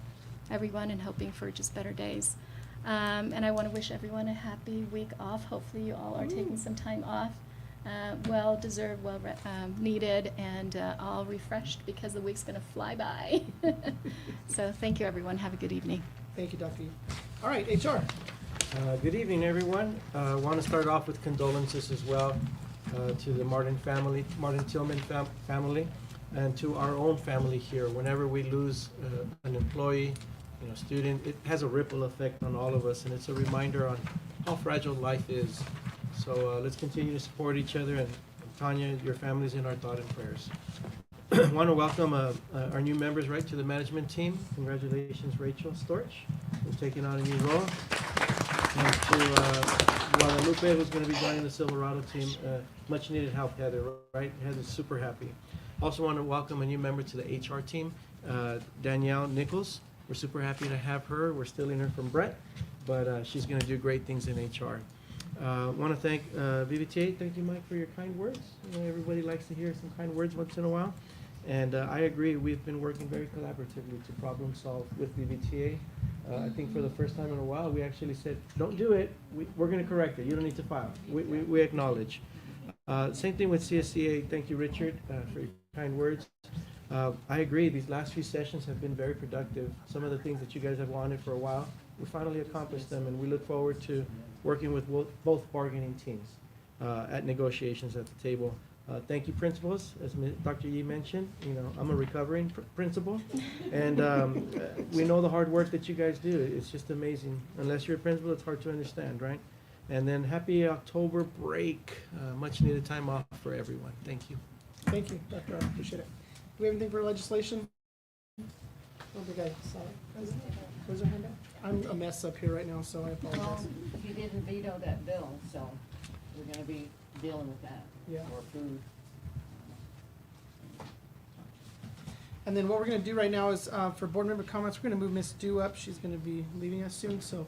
everyone and hoping for just better days. And I want to wish everyone a happy week off. Hopefully, you all are taking some time off. Well-deserved, well-needed, and all refreshed because the week's going to fly by. So thank you, everyone. Have a good evening. Thank you, Dr. Eve. All right, HR. Good evening, everyone. I want to start off with condolences as well to the Martin family, Martin Tillman family, and to our own family here. Whenever we lose an employee, student, it has a ripple effect on all of us, and it's a reminder on how fragile life is. So let's continue to support each other, and Tanya, your family's in our thought and prayers. I want to welcome our new members right to the management team. Congratulations, Rachel Storch, who's taking on a new role. And to Guadalupe, who's going to be joining the Silverado team. Much needed help, Heather, right? Heather's super happy. Also want to welcome a new member to the HR team, Danielle Nichols. We're super happy to have her. We're stealing her from Brett, but she's going to do great things in HR. Want to thank VVTA. Thank you, Mike, for your kind words. Everybody likes to hear some kind words once in a while. And I agree, we've been working very collaboratively to problem solve with VVTA. I think for the first time in a while, we actually said, don't do it. We're going to correct it. You don't need to file. We acknowledge. Same thing with CSCA. Thank you, Richard, for your kind words. I agree. These last few sessions have been very productive. Some of the things that you guys have wanted for a while, we finally accomplished them, and we look forward to working with both bargaining teams at negotiations at the table. Thank you, principals. As Dr. Yee mentioned, I'm a recovering principal, and we know the hard work that you guys do. It's just amazing. Unless you're a principal, it's hard to understand, right? And then happy October break. Much needed time off for everyone. Thank you. Thank you, Dr. Arnold. Appreciate it. Do we have anything for legislation? I don't think I saw it. Was there a hand up? I'm a mess up here right now, so I apologize. Well, he didn't veto that bill, so we're gonna be dealing with that. Yeah. Or food. And then what we're gonna do right now is, for board member comments, we're gonna move Ms. Dew up. She's gonna be leaving us soon, so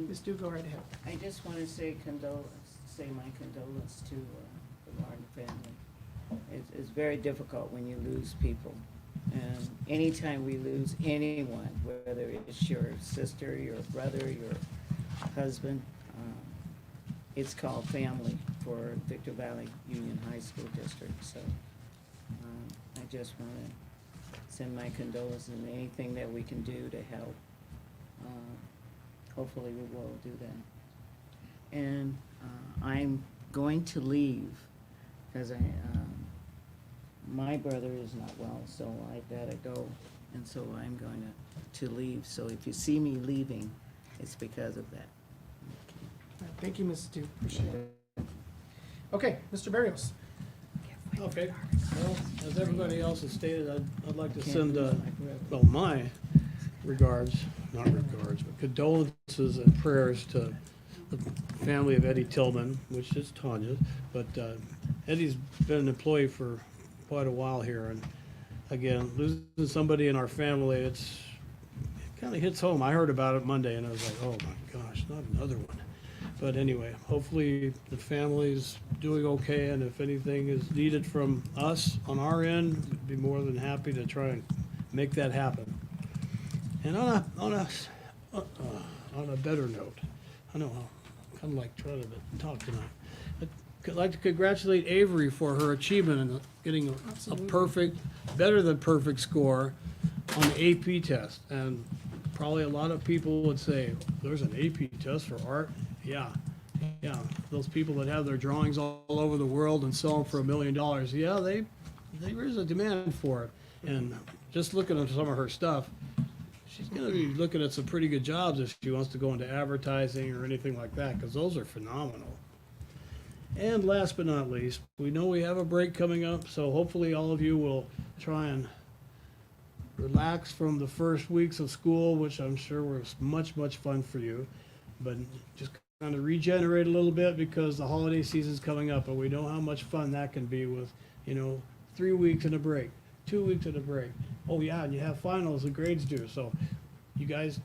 Ms. Dew, go right ahead. I just want to say my condolence to the Martin family. It's very difficult when you lose people. And anytime we lose anyone, whether it's your sister, your brother, your husband, it's called family for Victor Valley Union High School District. So I just want to send my condolences and anything that we can do to help. Hopefully we will do that. And I'm going to leave because my brother is not well, so I've got to go. And so I'm going to leave. So if you see me leaving, it's because of that. All right, thank you, Ms. Dew. Appreciate it. Okay, Mr. Barrios. Okay, well, as everybody else has stated, I'd like to send, my regards, not regards, but condolences and prayers to the family of Eddie Tillman, which is Tanya, but Eddie's been an employee for quite a while here, and again, losing somebody in our family, it kind of hits home. I heard about it Monday, and I was like, oh my gosh, not another one. But anyway, hopefully the family's doing okay, and if anything is needed from us on our end, we'd be more than happy to try and make that happen. And on a better note, I know I'm kind of like trying to talk tonight. I'd like to congratulate Avery for her achievement in getting a perfect, better than perfect score on the AP test. And probably a lot of people would say, there's an AP test for art? Yeah. Those people that have their drawings all over the world and sell them for $1 million, yeah, there is a demand for it. And just looking at some of her stuff, she's going to be looking at some pretty good jobs if she wants to go into advertising or anything like that, because those are phenomenal. And last but not least, we know we have a break coming up, so hopefully all of you will try and relax from the first weeks of school, which I'm sure was much fun for you, but just kind of regenerate a little bit because the holiday season's coming up, and we know how much fun that can be with, 3 weeks and a break, 2 weeks and a break. Oh yeah, and you have finals and grades due, so you guys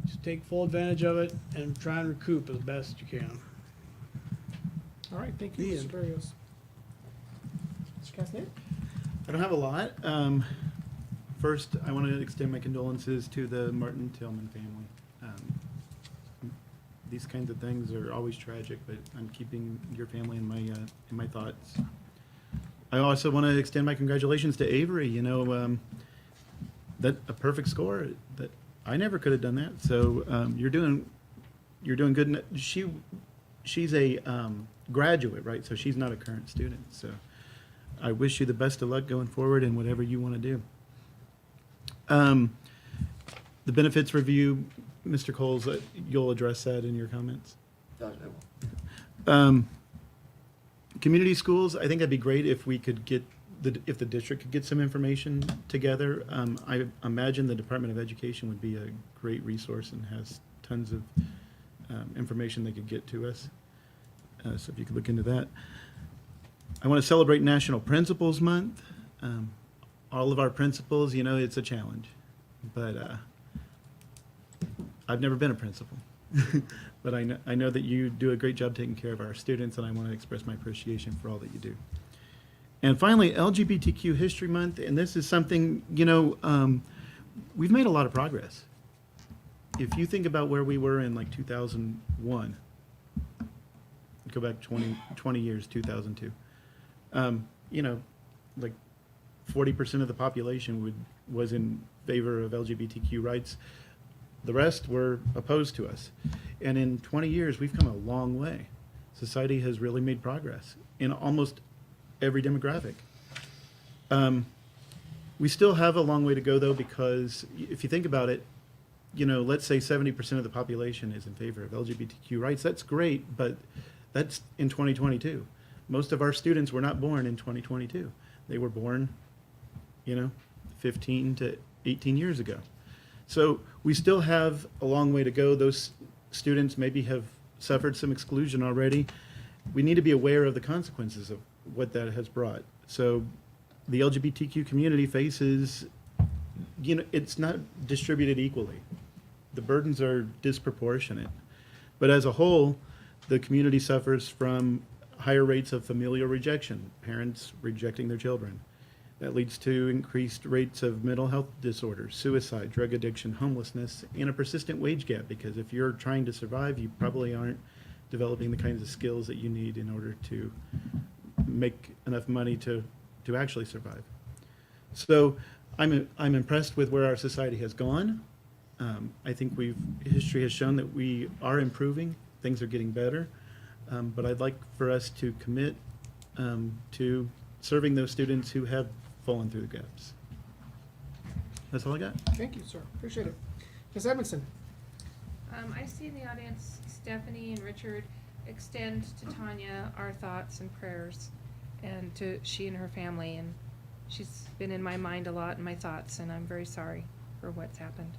just take full advantage of it and try and recoup as best you can. All right, thank you, Mr. Barrios. Mr. Castaneda? I don't have a lot. First, I want to extend my condolences to the Martin Tillman family. These kinds of things are always tragic, but I'm keeping your family in my thoughts. I also want to extend my congratulations to Avery. That a perfect score. That I never could have done that. So you're doing good. She's a graduate, right? So she's not a current student. So I wish you the best of luck going forward in whatever you want to do. The benefits review, Mr. Coles, you'll address that in your comments. Community schools, I think that'd be great if we could get if the district could get some information together. I imagine the Department of Education would be a great resource and has tons of information they could get to us. So if you could look into that. I want to celebrate National Principals Month. All of our principals, it's a challenge, but I've never been a principal, but I know that you do a great job taking care of our students, and I want to express my appreciation for all that you do. And finally, LGBTQ History Month, and this is something, we've made a lot of progress. If you think about where we were in like 2001, go back 20 years, 2002, like 40% of the population was in favor of LGBTQ rights. The rest were opposed to us. And in 20 years, we've come a long way. Society has really made progress in almost every demographic. We still have a long way to go, though, because if you think about it, let's say 70% of the population is in favor of LGBTQ rights. That's great, but that's in 2022. Most of our students were not born in 2022. They were born, 15 to 18 years ago. So we still have a long way to go. Those students maybe have suffered some exclusion already. We need to be aware of the consequences of what that has brought. So the LGBTQ community faces it's not distributed equally. The burdens are disproportionate. But as a whole, the community suffers from higher rates of familial rejection, parents rejecting their children. That leads to increased rates of mental health disorders, suicide, drug addiction, homelessness, and a persistent wage gap, because if you're trying to survive, you probably aren't developing the kinds of skills that you need in order to make enough money to actually survive. So I'm impressed with where our society has gone. I think history has shown that we are improving, things are getting better, but I'd like for us to commit to serving those students who have fallen through the gaps. That's all I got. Thank you, sir. Appreciate it. Ms. Edmondson? I see in the audience Stephanie and Richard. Extend to Tanya our thoughts and prayers, and to she and her family. And she's been in my mind a lot, in my thoughts, and I'm very sorry for what's happened.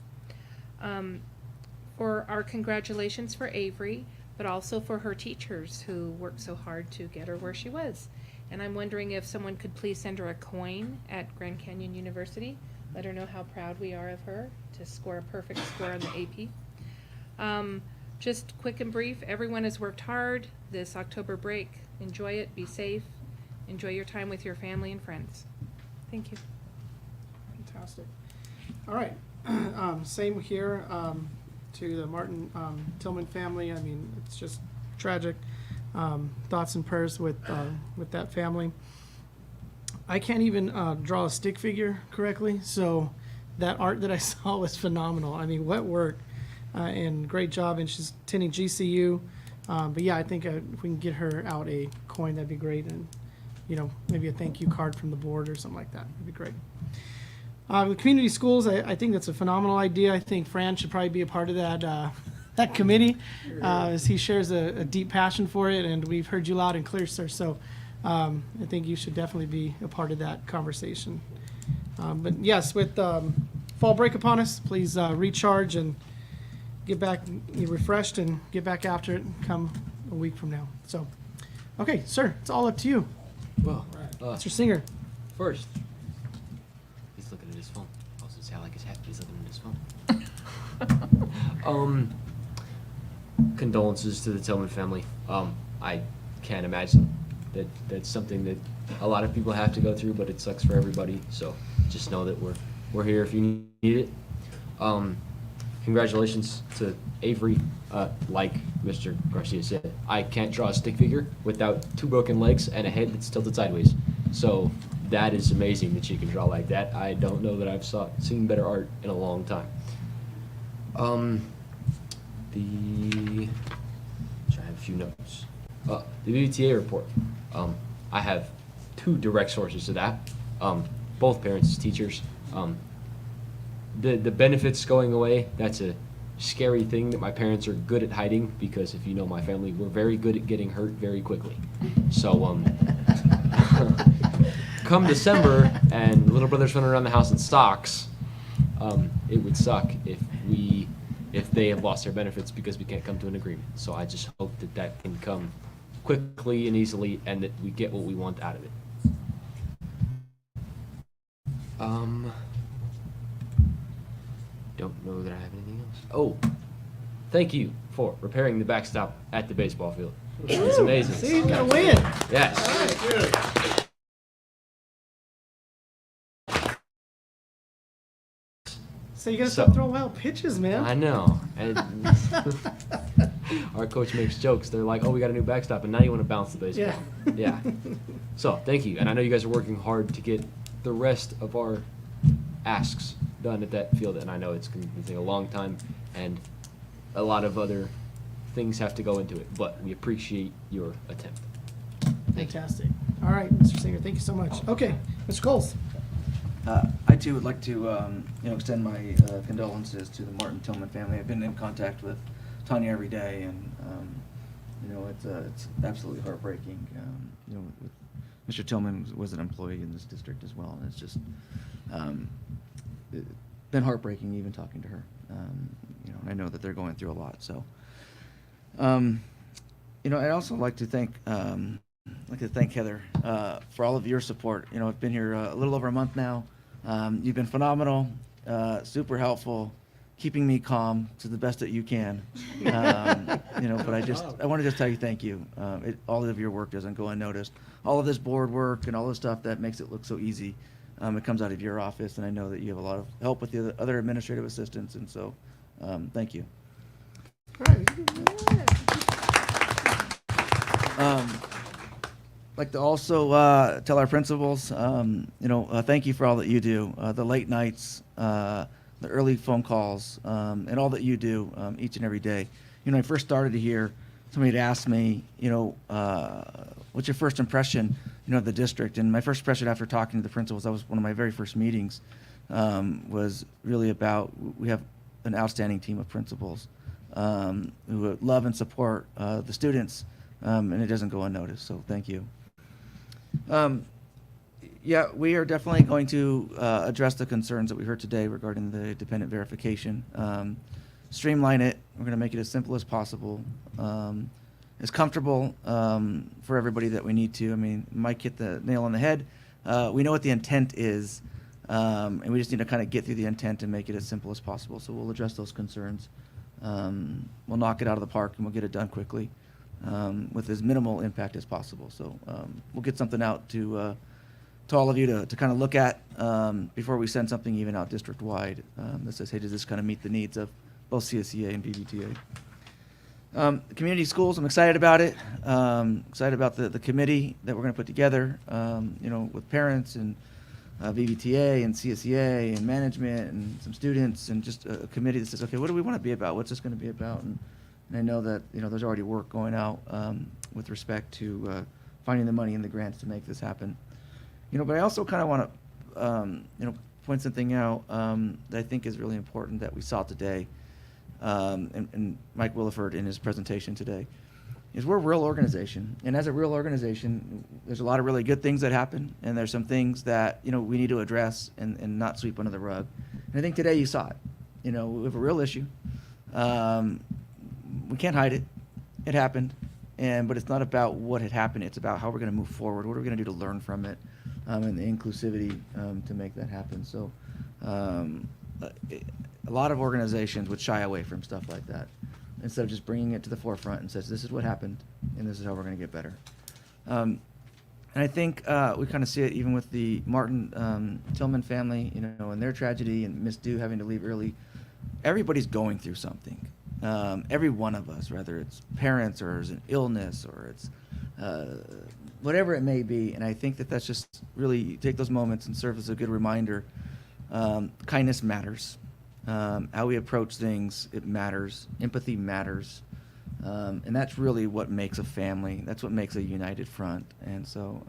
For our congratulations for Avery, but also for her teachers who worked so hard to get her where she was. And I'm wondering if someone could please send her a coin at Grand Canyon University. Let her know how proud we are of her to score a perfect score on the AP. Just quick and brief, everyone has worked hard this October break. Enjoy it, be safe, enjoy your time with your family and friends. Thank you. Fantastic. All right. Same here to the Martin Tillman family. I mean, it's just tragic. Thoughts and prayers with that family. I can't even draw a stick figure correctly, so that art that I saw was phenomenal. I mean, what work and great job. And she's attending GCU. But yeah, I think if we can get her out a coin, that'd be great. And, maybe a thank you card from the board or something like that. That'd be great. With community schools, I think that's a phenomenal idea. I think Fran should probably be a part of that committee, as he shares a deep passion for it, and we've heard you loud and clear, sir. So I think you should definitely be a part of that conversation. But yes, with fall break upon us, please recharge and get back refreshed and get back after it come a week from now. So, okay, sir, it's all up to you. Well, Mr. Singer. First, he's looking at his phone. Also, sound like he's happy he's looking at his phone. Condolences to the Tillman family. I can't imagine that that's something that a lot of people have to go through, but it sucks for everybody. So just know that we're here if you need it. Congratulations to Avery. Like Mr. Garcia said, I can't draw a stick figure without 2 broken legs and a head that's tilted sideways. So that is amazing that she can draw like that. I don't know that I've seen better art in a long time. I have a few notes. The VVTA report. I have 2 direct sources to that. Both parents, teachers. The benefits going away, that's a scary thing that my parents are good at hiding, because if you know my family, we're very good at getting hurt very quickly. So come December and little brother's running around the house in socks, it would suck if they have lost their benefits because we can't come to an agreement. So I just hope that can come quickly and easily, and that we get what we want out of it. Don't know that I have anything else. Oh, thank you for repairing the backstop at the baseball field. It's amazing. See, you gotta win. Yes. All right, good. So you gotta stop throwing wild pitches, man. I know. And our coach makes jokes. They're like, "Oh, we got a new backstop, and now you want to bounce the baseball." Yeah. So thank you, and I know you guys are working hard to get the rest of our asks done at that field, and I know it's going to take a long time, and a lot of other things have to go into it, but we appreciate your attempt. Fantastic. All right, Mr. Singer, thank you so much. Okay, Mr. Coles. I too would like to, extend my condolences to the Martin Tillman family. I've been in contact with Tanya every day, and it's absolutely heartbreaking. Mr. Tillman was an employee in this district as well, and it's just been heartbreaking even talking to her. And I know that they're going through a lot. So, I'd also like to thank Heather for all of your support. I've been here a little over a month now. You've been phenomenal. super helpful, keeping me calm to the best that you can. But I want to just tell you thank you. All of your work doesn't go unnoticed. All of this board work and all the stuff that makes it look so easy, it comes out of your office, and I know that you have a lot of help with the other administrative assistants, and so thank you. Like to also tell our principals, thank you for all that you do, the late nights, the early phone calls, and all that you do each and every day. When I first started here, somebody had asked me, what's your first impression, of the district? And my first impression after talking to the principals, that was one of my very first meetings, was really about, we have an outstanding team of principals who love and support the students, and it doesn't go unnoticed, so thank you. Yeah, we are definitely going to address the concerns that we heard today regarding the dependent verification. Streamline it. We're going to make it as simple as possible, as comfortable for everybody that we need to. I mean, Mike hit the nail on the head. We know what the intent is, and we just need to kind of get through the intent and make it as simple as possible. So we'll address those concerns. We'll knock it out of the park, and we'll get it done quickly with as minimal impact as possible. So we'll get something out to all of you to kind of look at before we send something even out district-wide that says, hey, does this kind of meet the needs of both CSEA and VVTA? The community schools, I'm excited about it. Excited about the committee that we're going to put together, with parents and VVTA and CSEA and management and some students, and just a committee that says, okay, what do we want to be about? What's this going to be about? And I know that, there's already work going out with respect to finding the money and the grants to make this happen. But I also kind of want to, point something out that I think is really important that we saw today, and Mike Williford in his presentation today, is we're a real organization. And as a real organization, there's a lot of really good things that happen, and there's some things that, we need to address and not sweep under the rug. And I think today you saw it. We have a real issue. We can't hide it. It happened. But it's not about what had happened. It's about how we're going to move forward. What are we going to do to learn from it, and the inclusivity to make that happen. So a lot of organizations would shy away from stuff like that instead of just bringing it to the forefront and says, this is what happened, and this is how we're going to get better. And I think we kind of see it even with the Martin Tillman family, and their tragedy, and Miss Dew having to leave early. Everybody's going through something. Every one of us, whether it's parents or it's an illness or it's whatever it may be. And I think that that's just really take those moments and serve as a good reminder. Kindness matters. How we approach things, it matters. Empathy matters. And that's really what makes a family. That's what makes a united front. And so,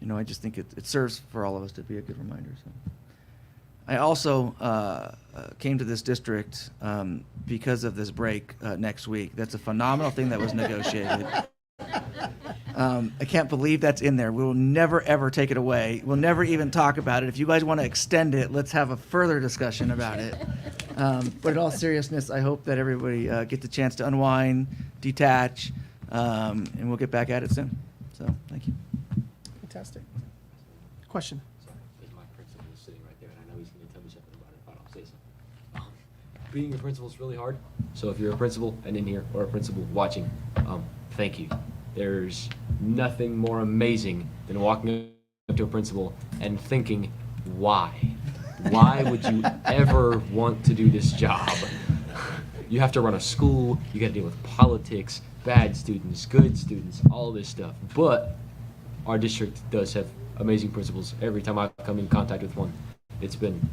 I just think it serves for all of us to be a good reminder. So. I also came to this district because of this break next week. That's a phenomenal thing that was negotiated. I can't believe that's in there. We will never, ever take it away. We'll never even talk about it. If you guys want to extend it, let's have a further discussion about it. But in all seriousness, I hope that everybody gets a chance to unwind, detach, and we'll get back at it soon. So, thank you. Fantastic. Question? My principal is sitting right there, and I know he's going to tell me something about it if I don't say something. Being a principal is really hard. So if you're a principal and in here, or a principal watching, thank you. There's nothing more amazing than walking up to a principal and thinking, why? Why would you ever want to do this job? You have to run a school, you got to deal with politics, bad students, good students, all this stuff. But our district does have amazing principals. Every time I come in contact with one, it's been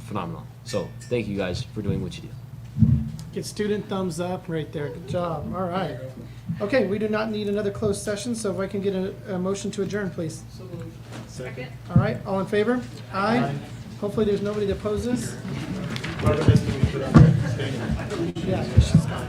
phenomenal. So thank you guys for doing what you do. Get student thumbs up right there. Good job. All right. Okay, we do not need another closed session, so if I can get a motion to adjourn, please. Second. All right, all in favor? Aye. Hopefully there's nobody that opposes. Yeah, she's gone.